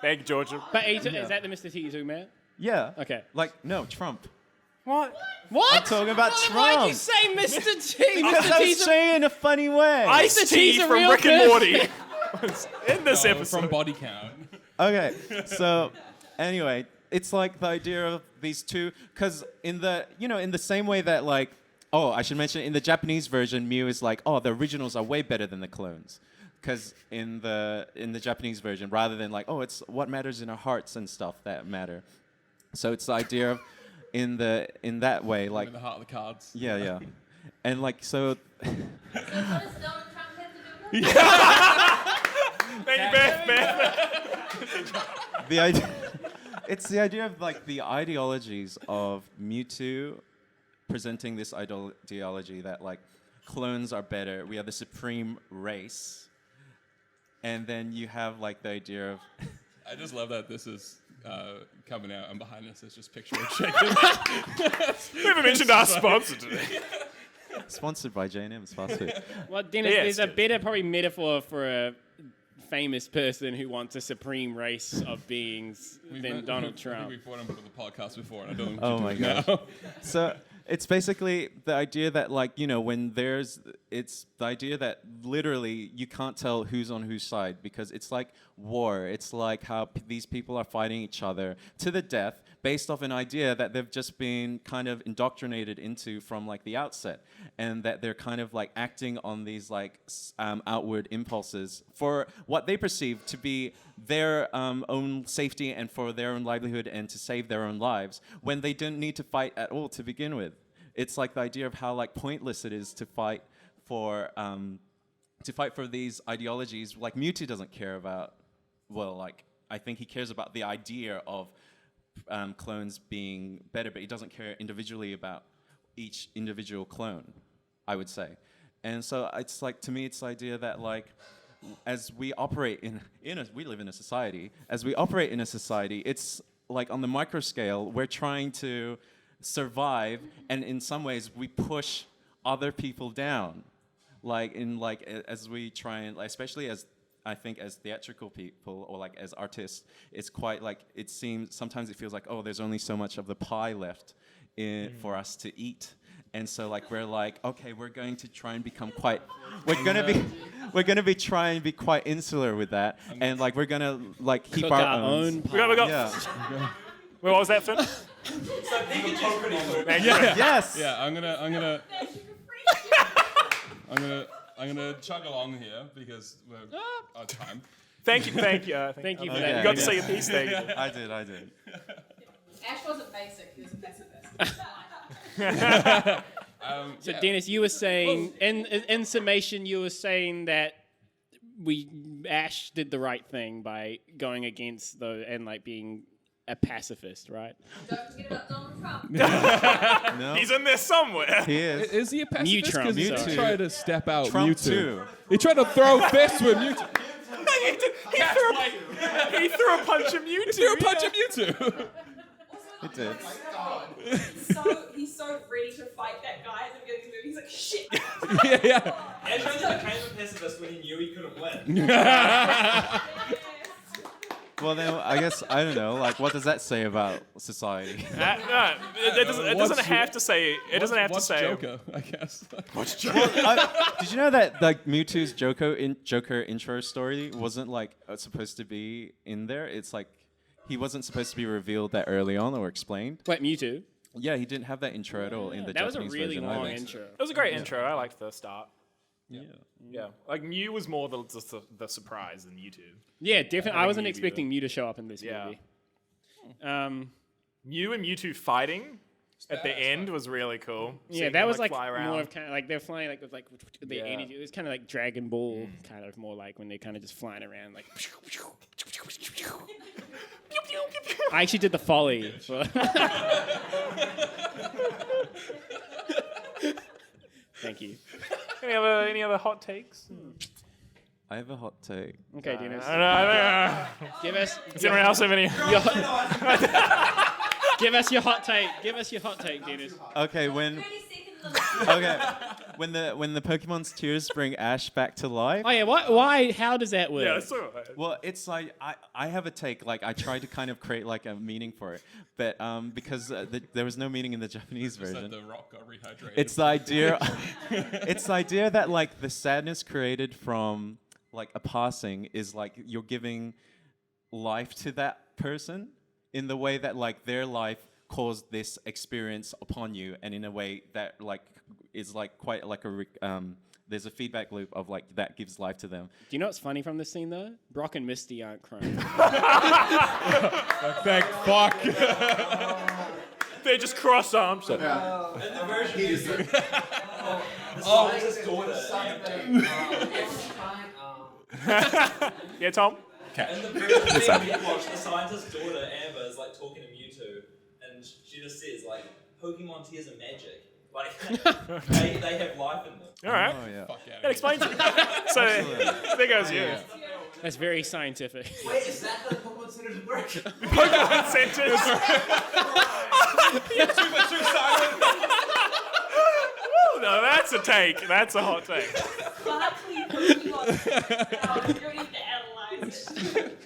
Thank you, Georgia. But is that the Mr. T you're talking about? Yeah. Okay. Like no, Trump. What? What? I'm talking about Why'd you Trump. say Mr. T? Because Mr. I T's was a... saying it in a funny way. Ice-T T's a from real Rick and Morty person. was in this episode. From Body Count. Okay, so anyway, it's like the idea of these two, because in the same way that like, oh, I should mention in the Japanese version, Mew is like, oh, the originals are way better than the clones, because in the Japanese version, rather than like, oh, it's what matters in our hearts and stuff that matter. So it's the idea of in that way, like In the heart of the cards. yeah, and like so. Thank you, Beth. The idea, it's the idea of like the ideologies of Mewtwo presenting this ideology that like clones are better. We are the supreme race, and then you have like the idea of. I just love that this is coming out, and behind us is just picture of chicken. We haven't mentioned our sponsor today. Sponsored by J&M's Fastfood. Well, Dennis, Yes, there's a yes. better probably metaphor for a famous person who wants a supreme race of beings than Donald I Trump. think we've brought him for the podcast before, and I don't know Oh what my to do gosh. now. So it's basically the idea that like, when it's the idea that literally you can't tell who's on whose side, because it's like war. It's like how these people are fighting each other to the death based off an idea that they've just been kind of indoctrinated into from like the outset, and that they're kind of like acting on these like outward impulses for what they perceive to be their own safety and for their own livelihood and to save their own lives, when they didn't need to fight at all to begin with. It's like the idea of how like pointless it is to fight for these ideologies. Like Mewtwo doesn't care about, I think he cares about the idea of clones being better, but he doesn't care individually about each individual clone, I would say. And so it's like, to me, it's the idea that like, as we operate we live in a society. As we operate in a society, it's like on the micro scale, we're trying to survive, and in some ways, we push other people down. As we try and, especially as I think as theatrical people or like as artists, it's quite like sometimes it feels like, oh, there's only so much of the pie left for us to eat. And so like we're like, okay, we're going to try and become we're gonna be trying to be quite insular with that, and like we're gonna like keep Cook our our own pie. We got. Yeah. Wait, what was that, Finn? So Pikachu's pretty cool. Thank you. Yes. Yeah, I'm gonna chug along here because we're out of time. Thank you. Thank you for Okay. that. You got to say your piece there. I did. Ash wasn't basic, he was a pacifist. So Dennis, you were saying, in summation, you were saying that Ash did the right thing by going against and like being a pacifist, right? Don't forget about Donald Trump. No. He's in there somewhere. He is. Is he a pacifist? Trump. 'Cause he Mewtwo. tried to step out Trump Mewtwo. too. He tried to throw fists with Mewtwo. He threw a punch at Mewtwo. He threw a punch at Mewtwo. He did. He's so ready to fight that guy at the beginning of the movie. He's like, shit. Yeah. Ash only became a pacifist when he knew he couldn't win. Well, then I guess I don't know. Like, what does that say about society? No, it doesn't have to say. It doesn't have to What's say. Joker, I guess. Did you know that like Mewtwo's Joker intro story wasn't like supposed to be in there? It's like he wasn't supposed to be revealed that early on or explained. Wait, Mewtwo? Yeah, he didn't have that intro at all in the That was Japanese a really version long either. intro. It was a great intro. I liked the start. Yeah. Yeah, like Mew was more the surprise than Mewtwo. Yeah, definitely. I think wasn't Mew expecting Mew to show up in this Yeah. movie. Mew and Mewtwo fighting at the end was really cool. Yeah, Seeing that them, was like fly around. more of kind of like they're flying like with the Yeah. energy. It was kind of like Dragon Ball, kind of more like when they're kind of just flying around like. I actually did the folly. Thank you. Any other hot takes? I have a hot take. Okay, Dennis. I don't know. Give us. Does anyone else have any? Give us your hot take. Give us your hot take, Dennis. Okay, when the Pokemon's tears bring Ash back to life. Oh yeah, why? How does that work? Yeah, that's all right. Well, it's like I have a take. Like I tried to kind of create like a meaning for it, but because there was no meaning in the Japanese version. The rock got rehydrated. It's the idea. It's the idea that like the sadness created from like a passing is like you're giving life to that person in the way that like their life caused this experience upon you, and in a way that like is like quite like there's a feedback loop of like that gives life to them. Do you know what's funny from this scene though? Brock and Misty aren't crying. Thank fuck. They just cross arms. And the version the scientist's daughter. Yeah, Tom? And the version we watched, the scientist's daughter, Amber, is like talking to Mewtwo, and she just says, like, Pokemon tears are magic. Like, they have life in them. All right. Oh yeah. Fuck yeah. That explains it. So there goes you. That's very scientific. Wait, is that how the Pokemon centers work? Pokemon centers. Too silent. Woo, no, that's a take. That's a hot take. Sparkly Pokemon. You don't need to analyze it.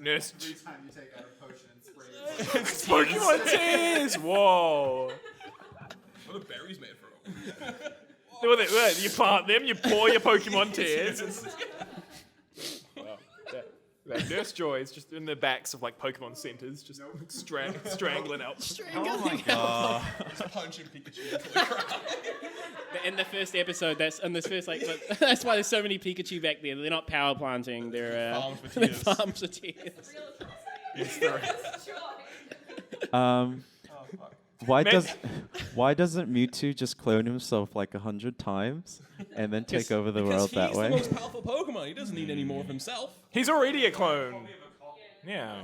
Nurse. Every time you take out a potion and spray it. Pokemon tears. Whoa. What are berries made from? You plant them, you pour your Pokemon tears. That Nurse Joy is just in the backs of like Pokemon centers, just strangling out. Oh my god. Just punching Pikachu into the crowd. In the first episode, that's why there's so many Pikachu back there. They're not power planting. They're Farms for they're tears. farms for tears. It's real joy. Why doesn't Mewtwo just clone himself like 100 times and then take over the world that way? He's the most powerful Pokemon. He doesn't need any more of himself. He's already a clone. Yeah.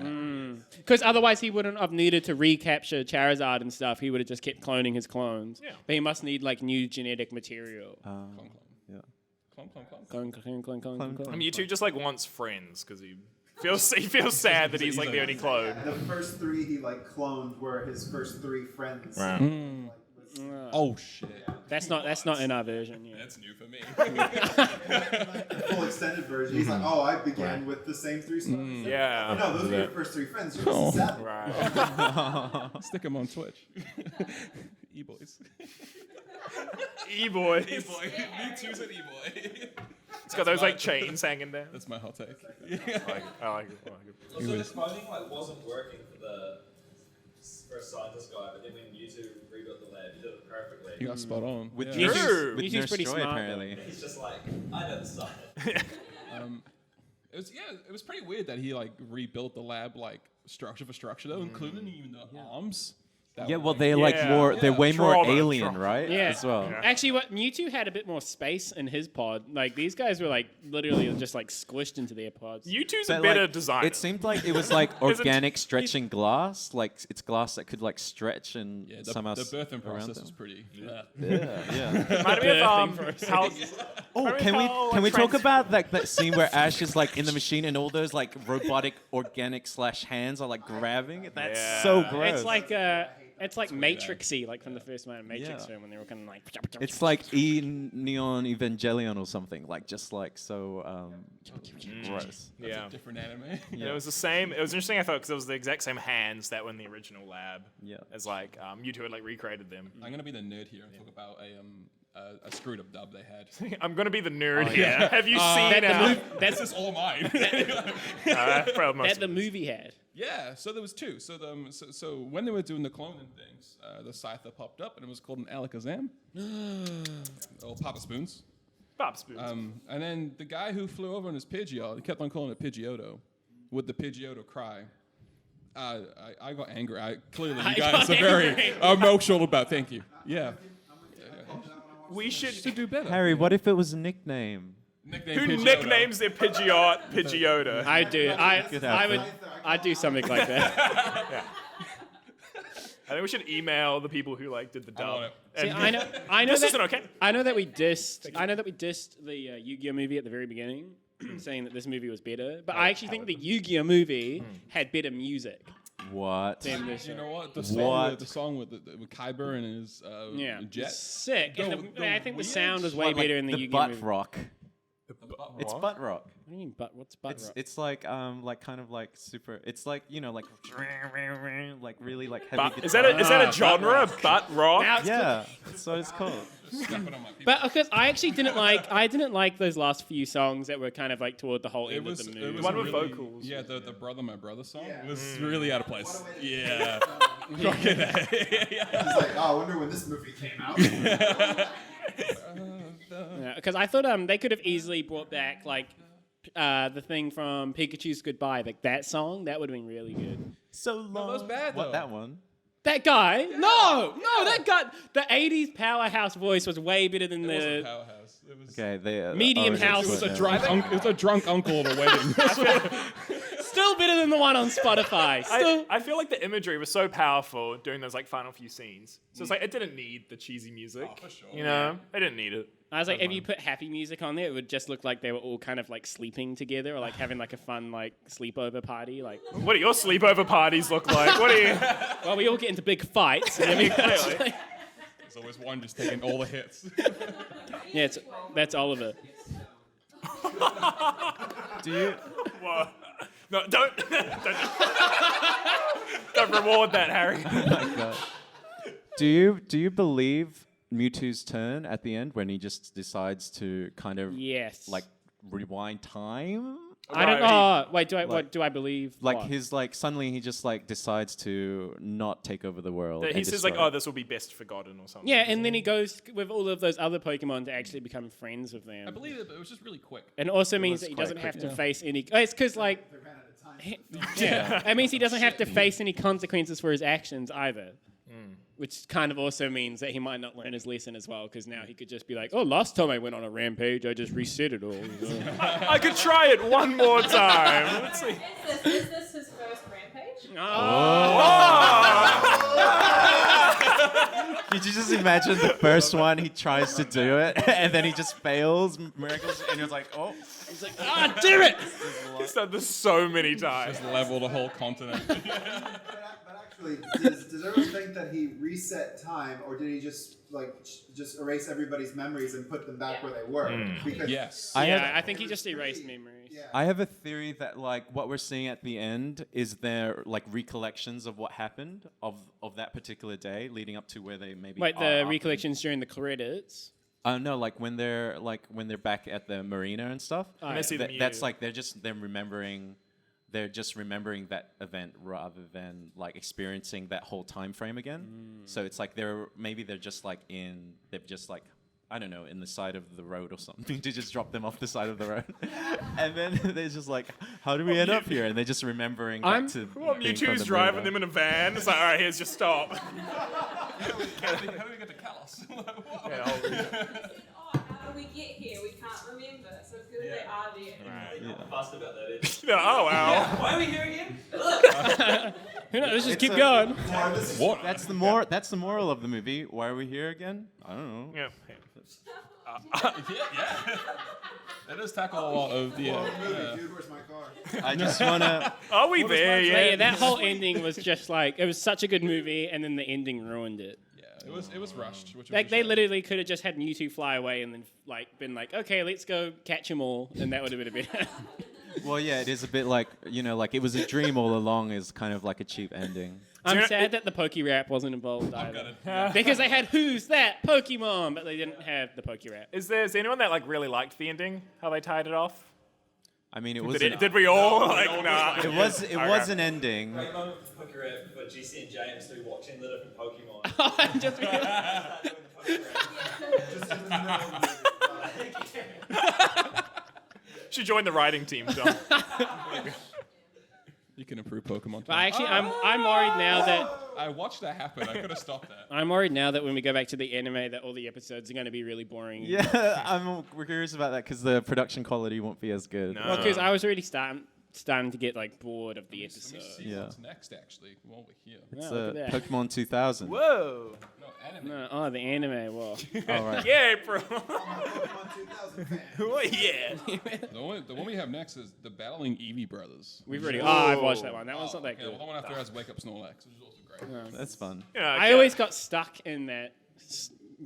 Because otherwise he wouldn't have needed to recapture Charizard and stuff. He would have just kept cloning his clones. Yeah. But he must need like new genetic material. Yeah. Clone. Clone. Mewtwo just like wants friends because he feels sad that he's like the only clone. The first three he like cloned were his first three friends. Right. Oh shit. That's not in our version. Yeah. That's new for me. The full extended version. He's like, oh, I began with the same three stars. Yeah. No, those were your first three friends. You're just sad. Right. Stick him on Twitch. E-boys. E-boy. E-boy. Mewtwo's an e-boy. It's got those like chains hanging down. That's my hot take. I like it. Also, the cloning like wasn't working for the first scientist guy, but then when Mewtwo rebuilt the lab, he did it perfectly. You got spot on. With yeah. True. With Mewtwo's Nurse pretty Joy, smart, apparently. He's just like, I know the science. It was pretty weird that he like rebuilt the lab like structure for structure though, including even the arms. Yeah, well, they're like more. They're way more Trauma, alien, trauma. right? Yeah. As well. Yeah. Actually, what Mewtwo had a bit more space in his pod. Like these guys were like literally just like squished into their pods. Mewtwo's a But, better like, designer. It seemed like it was like organic stretching glass. Like it's glass that could like stretch and Yeah, somehow the birthing around process them. is pretty. Yeah, yeah. Reminded me of Birthing how. Oh, can we talk about that scene where Ash is like in the machine and all those like robotic organic / hands are like grabbing it? That's Yeah. so gross. It's like Matrixy, like from the first Matrix film when they were kind of like. It's like Neon Evangelion or something, like just like so gross. Yeah. Different anime. It was the same. It was interesting, I thought, because it was the exact same hands that were in the original lab. Yeah. As like Mewtwo had like recreated them. I'm gonna be the nerd here and talk about a screwed up dub they had. I'm gonna be the nerd here. Have you seen This is all mine. probably most That the movie had. Yeah, so there was two. So when they were doing the cloning things, the Scyther popped up and it was called an Alakazam. Or Papa Spoons. Bob Spoons. And then the guy who flew over on his Pidgeot, he kept on calling it Pidgeotto, with the Pidgeotto cry. I got angry. Clearly, you guys are very emotional about. Thank you. Yeah. We should. To do better. Harry, what if it was a nickname? Nickname Who Pidgeotto. nicknames their Pidgeotto? I do. Could I'd do something like that. I think we should email the people who like did the dub. want it. See, And I know this that isn't okay. I know that we dissed the Yu-Gi-Oh movie at the very beginning. saying that this movie was better. But I actually think the Yu-Gi-Oh movie had better music What? than this. You know what? What? The song with Kyber and his jet. Sick. And The I think the weird sound was way What, like better in the the Yu-Gi-Oh butt movie. rock. It's butt rock. What do you mean butt? What's butt rock? It's like kind of like super. It's like like really like heavy. Is that a genre? Butt rock? Now it's Yeah, that's what it's called. Stepping on my people. But because I actually didn't like those last few songs that were kind of like toward the whole end of the movie. It was One with really- vocals. Yeah, the brother, my brother song Yeah. was really out of place. Yeah. He's like, oh, I wonder when this movie came out. Because I thought they could have easily brought back like the thing from Pikachu's Goodbye, like that song. That would have been really good. So long. that was bad, What though. that one? That guy? No, that guy. The '80s powerhouse voice was way better than It wasn't the. Powerhouse. It was. Okay, they Medium already house. It was a put drunk. It was a drunk uncle at a wedding. Still better than the one on Spotify. Still. I feel like the imagery was so powerful during those like final few scenes. So it's like it didn't need the cheesy music. for sure. You know, it didn't need it. I was like, if you put happy music on there, it would just look like they were all kind of like sleeping together or like having like a fun like sleepover party. Like, What do your sleepover parties look like? What do you? well, we all get into big fights. And Clearly. There's always one just taking all the hits. yeah, that's Oliver. Do you? Whoa. No, don't don't reward that, Harry. Do you believe Mewtwo's turn at the end when he just decides to kind of Yes. like rewind time? I don't Right. know. Wait, what do I believe? Like what? his like suddenly he just like decides to not take over the world. He and says like, destroy "Oh, it. this will be best forgotten" or something. Yeah, and then he goes with all of those other Pokemon to actually become friends with them. I believe it, but it was just really quick. And it also means was that he quite doesn't have quick, to yeah. face any. Oh, it's because like, They ran out of time. yeah, it means he doesn't have to face any consequences for his actions either. Which kind of also means that he might not learn his lesson as well, because now he could just be like, "Oh, last time I went on a rampage, I just reset it all." I could try it one more time. Let's see. Is this his first rampage? Could you just imagine the first one he tries to do it and then he just fails, miracles, and he's like, oh. He's like, "Ah, damn it!" He's done this so many times. Just leveled a whole continent. But actually, does everyone think that he reset time, or did he just just erase everybody's memories and put them back where they were? Because Yes. I think he just erased memories. Yeah. I have a theory that like what we're seeing at the end is their like recollections of what happened of that particular day leading up to where they maybe Wait, are the after. recollections during the credits. No, like when they're back at the marina and stuff. Oh, they see the That's Mew. like they're just remembering that event rather than like experiencing that whole time frame again. So it's like they're just like they've just like I don't know, in the side of the road or something to just drop them off the side of the road. And then they're just like, how do we end up here? And they're just remembering back to Well, being from Mewtwo's the driving marina. them in a van. It's like, all right, here's your stop. How do we get to Kalos? Yeah, He said, oh, how do we get here? We can't remember. So it's because they are there. Yeah. Fussed about that. oh wow. Why are we here again? Who knows? Let's just It's keep a- going. What? That's the moral of the movie. Why are we here again? I don't know. Yeah. Yeah. That does tackle a lot of the. Dude, where's my car? I just wanna. Are we there But yet? yeah, that whole ending was just like it was such a good movie, and then the ending ruined it. Yeah, it was rushed. Which was Like a they shame. literally could have just had Mewtwo fly away and then like been like, okay, let's go catch them all, and that would have been a bit. Well, yeah, it is a bit like like it was a dream all along. Is kind of like a cheap ending. I'm know- sad that the Pokerap wasn't involved either. gutted. Because they had Who's That Pokemon, but they didn't have the Pokerap. Is there anyone that like really liked the ending? How they tied it off? I mean, it was. Did we all? Like, nah. It was. It was an ending. Great moment for Poker for GC and James through watching the different Pokemon. Just Should join the writing team, John. You can improve Pokemon. But actually, I'm worried now that I watched that happen. I could have stopped that. I'm worried now that when we go back to the anime, that all the episodes are going to be really boring. Yeah, we're curious about that because the production quality won't be as good. No. Well, because I was already starting starting to get like bored of the Let me episode. see Yeah. what's next, actually, while we're here. It's look at that. Pokemon 2000. Whoa. No, anime. No, oh, the anime. Whoa. All right. Yeah, bro. Pokemon 2000 fan. Yeah. The one we have next is the Battling Eevee Brothers. We've already. Oh, I've watched that one. That one's not that Okay, good. well, the one after has Wake Up Snorlax, which is also great. That's fun. I always got stuck in that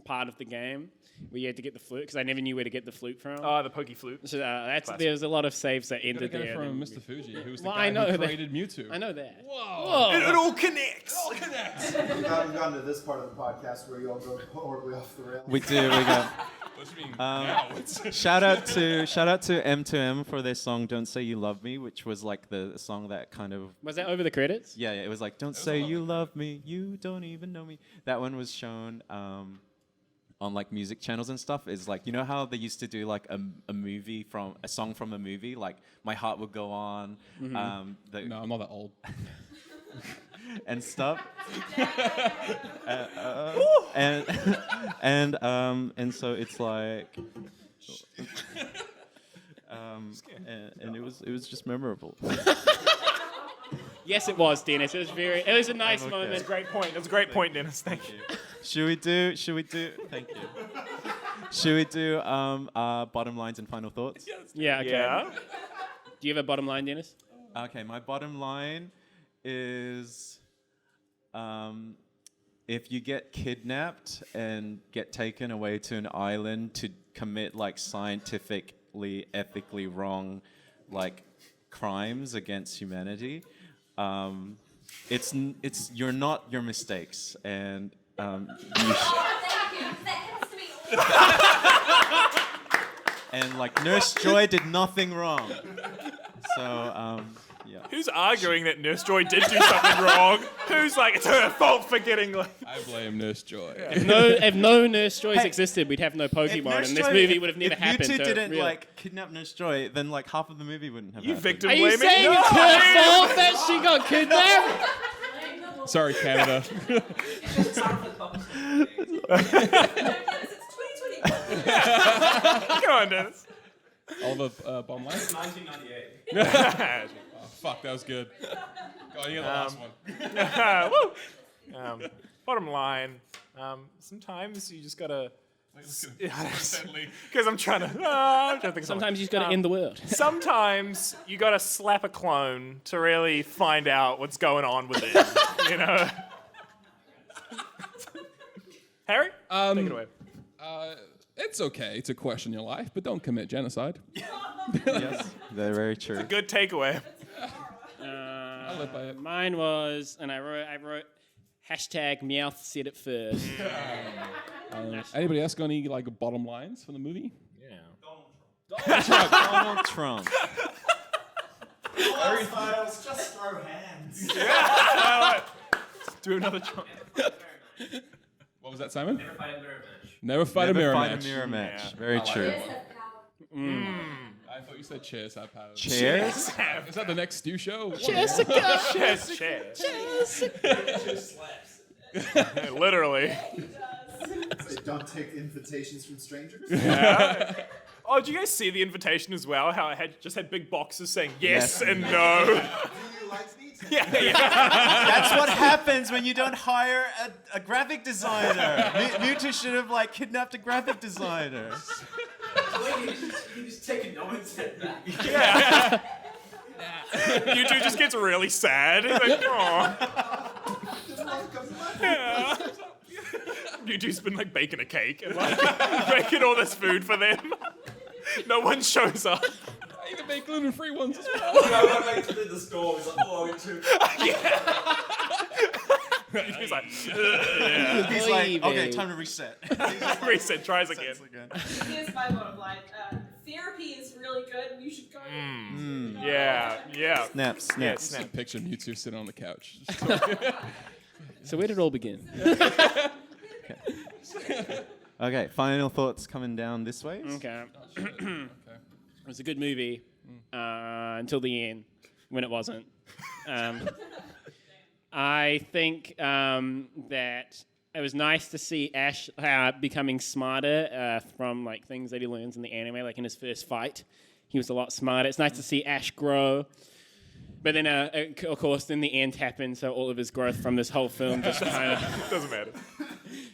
part of the game where you had to get the flute because I never knew where to get the flute from. Oh, the Pokey Flute. So Classic. there's a lot of saves that You gotta ended get it there. from and Mr. Fuji, who's the Well, guy I know who that. created Mewtwo. I know that. Whoa! It all connects. We haven't gotten to this part of the podcast where you all go horribly off the rails. We do. We got. What do you mean now? Shout out to M2M for their song "Don't Say You Love Me," which was like the song that kind of Was that over the credits? yeah, it was like "Don't say you love me, you don't even know me." That one was shown on like music channels and stuff. Is like, you know how they used to do like a song from a movie, like "My Heart Will Go On," No, I'm not that old. and stuff. And so it's like. And it was just memorable. Yes, it was, Dennis. It was a nice okay. moment. Great point. That's a great point, Dennis. Thank you. Should we do? Thank you. Should we do bottom lines and final thoughts? Yeah, okay. Yeah. Do you have a bottom line, Dennis? Okay, my bottom line is if you get kidnapped and get taken away to an island to commit like scientifically, ethically wrong like crimes against humanity, it's you're not your mistakes, and and like Nurse Joy did nothing wrong. So yeah. Who's arguing that Nurse Joy did do something wrong? Who's like, it's her fault for getting like... I blame Nurse Joy. If no Nurse Joys Hey, existed, we'd have no Pokemon, Nurse and this Joy- movie would have never if happened. If Mewtwo so didn't really. like kidnap Nurse Joy, then like half of the movie wouldn't have You happened. victim Are you blaming? saying it's her fault that she got kidnapped? Sorry, Canada. It's time for the puppets. It's 2020. Come on, Dennis. All the bottom line? 1998. Oh, fuck, that was good. Go on, you get the last one. Woo! Bottom line, sometimes you just gotta... Because I'm trying to think of something. Sometimes you just got to end the world. Sometimes you gotta slap a clone to really find out what's going on with it. You know? Harry? Take it away. It's okay to question your life, but don't commit genocide. Yes, they're very true. Good takeaway. I live by it. Mine was, and I wrote hashtag Meowth said it first. Anybody else got any like bottom lines from the movie? Donald Trump. Harry Styles, just throw hands. Do another Trump. What was that, Simon? Never fight a mirror match. Never fight a mirror match. match. Yeah. Very true. I thought you said chairs have powers. Chairs? Is that the next stew show? Jessica! Cheers. Two slaps. Literally. They don't take invitations from strangers. Oh, did you guys see the invitation as well? How it just had big boxes saying yes, Yes. and no. Do you like me? Yeah. That's what happens when you don't hire a graphic designer. Mewtwo should have like kidnapped a graphic designer. You just take a no and step back. Mewtwo just gets really sad. He's like, oh. Yeah. Mewtwo's been like baking a cake and like making all this food for them. No one shows up. You can make gluten-free ones as well. I went back to the store. He's like, oh, I went to. He's like, He's like, okay, time to reset. reset, tries again. Here's my bottom line. Therapy is really good. You should go. Yeah. Snaps. Just picture Mewtwo sitting on the couch. So where did it all begin? Okay, final thoughts coming down this way. Okay. It was a good movie until the end, when it wasn't. I think that it was nice to see Ash becoming smarter from like things that he learns in the anime, like in his first fight. He was a lot smarter. It's nice to see Ash grow. But then, of course, then the end happened, so all of his growth from this whole film just kind of Doesn't matter.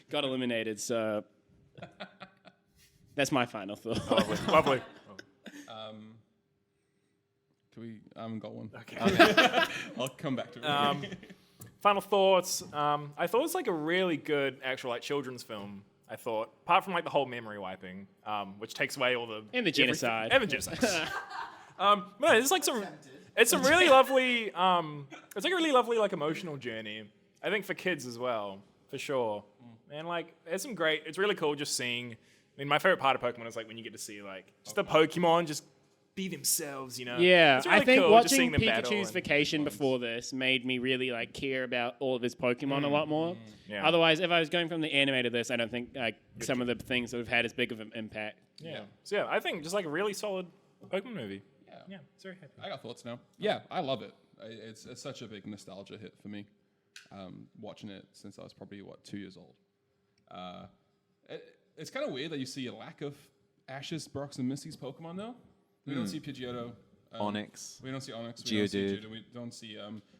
got eliminated. So that's my final thought. Lovely. Can we? I haven't got one. Okay. I'll come back to it. Final thoughts. I thought it was like a really good actual like children's film. I thought, apart from like the whole memory wiping, which takes away all the And the genocide. and the genocide. No, it's like some. It's some really lovely. It's like a really lovely like emotional journey. I think for kids as well, for sure. And like, it's some great. It's really cool just seeing. I mean, my favorite part of Pokemon is like when you get to see like just the Pokemon just be themselves, you know. Yeah, It's really I think cool just seeing watching them battle Pikachu's and- Vacation before this made me really like care about all of his Pokemon a lot more. Yeah. Otherwise, if I was going from the anime to this, I don't think like some of the things would have had as big of an impact. Yeah. So yeah, I think just like a really solid Pokemon movie. Yeah, it's very happy. I got thoughts now. Yeah, I love it. It's such a big nostalgia hit for me. Watching it since I was probably 2 years old. It's kind of weird that you see a lack of Ash's, Brock's, and Misty's Pokemon though. We don't see Pidgeotto. Onyx. We don't see Onyx. Geodude. We don't see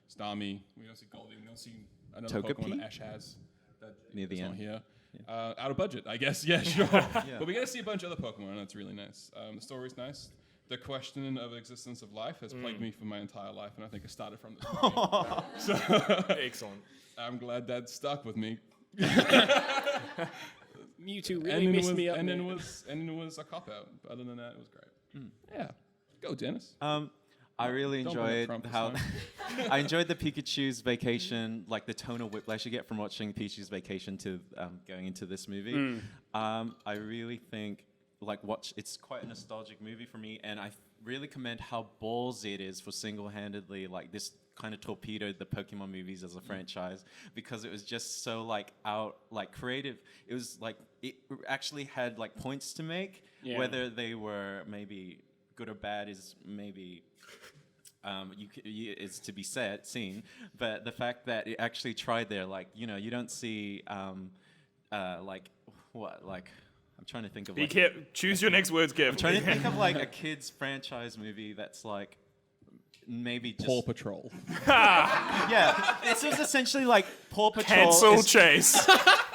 Starmie. We don't see Goldie. We don't see another Togepi? Pokemon that Ash has. That Near the is not end. here. Out of budget, I guess. Yeah, sure. But we get to see a bunch of other Pokemon, and that's really nice. The story's nice. The questioning of existence of life has plagued me for my entire life, and I think it started from this movie. So Excellent. I'm glad that stuck with me. Mewtwo really messed me up. And man. it was a cop out. But other than that, it was great. Yeah, go Dennis. I really Don't bring up enjoyed Trump this how time. I enjoyed the Pikachu's Vacation, like the tonal whiplash you get from watching Pikachu's Vacation to going into this movie. I really think it's quite a nostalgic movie for me, and I really commend how ballsy it is for single-handedly like this kind of torpedoed the Pokemon movies as a franchise, because it was just so like creative. It was like it actually had like points to make, whether they were maybe good or bad is maybe is to be seen, but the fact that it actually tried there, like, you know, you don't see I'm trying to think of Choose your next words carefully. I'm trying to think of like a kids franchise movie that's like maybe just Paw Patrol. yeah. This is essentially like Paw Patrol. Cancel Chase.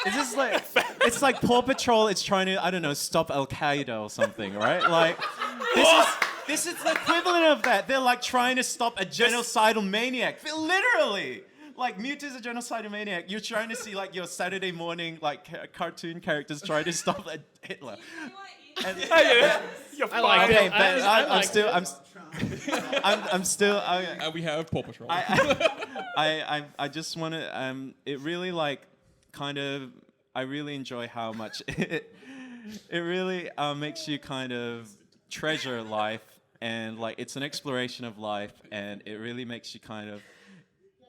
Is this like it's like Paw Patrol? It's trying to, I don't know, stop Al Qaeda or something, right? Like this is the equivalent of that. They're like trying to stop a genocidal maniac. Literally. Like, Mewtwo's a genocidal maniac. You're trying to see like your Saturday morning like cartoon characters trying to stop a Hitler. And, You're I like okay, it. but I'm still. We have Paw Patrol. I just want to. It really like kind of. I really enjoy how much it really makes you kind of treasure life, and like it's an exploration of life, and it really makes you kind of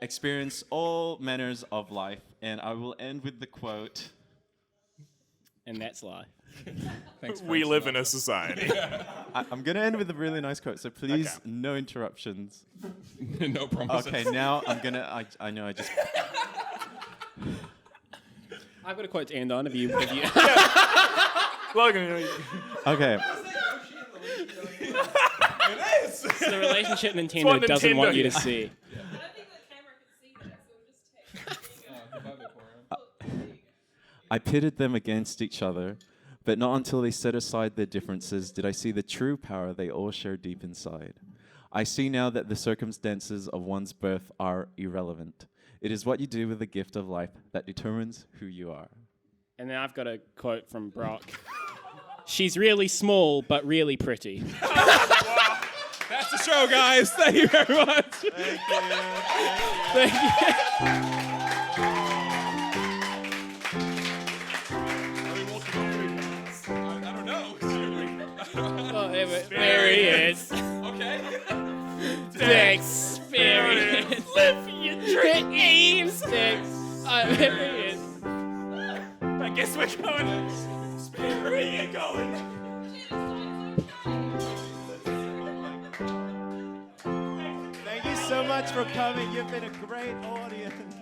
experience all manners of life. And I will end with the quote. And that's life. Thanks, We live in a society. I'm going to end with a really nice quote, so please, no interruptions. No promises. Okay, now I'm going to... I know I just... I've got a quote to end on. If you Logan, Okay. it's the relationship what Nintendo doesn't Nintendo- want you to see. I don't think the camera can see that, so we'll just take it. There you go. I pitted them against each other, but not until they set aside their differences did I see the true power they all share deep inside. I see now that the circumstances of one's birth are irrelevant. It is what you do with the gift of life that determines who you are. And then I've got a quote from Brock. She's really small, but really pretty. That's the show, guys. Thank you very much. Thank you. I don't know. Oh, there he is. Okay. Dexperience. Live your dreams. Dex. There he is. I guess we're going. Where are you going? Thank you so much for coming. You've been a great audience.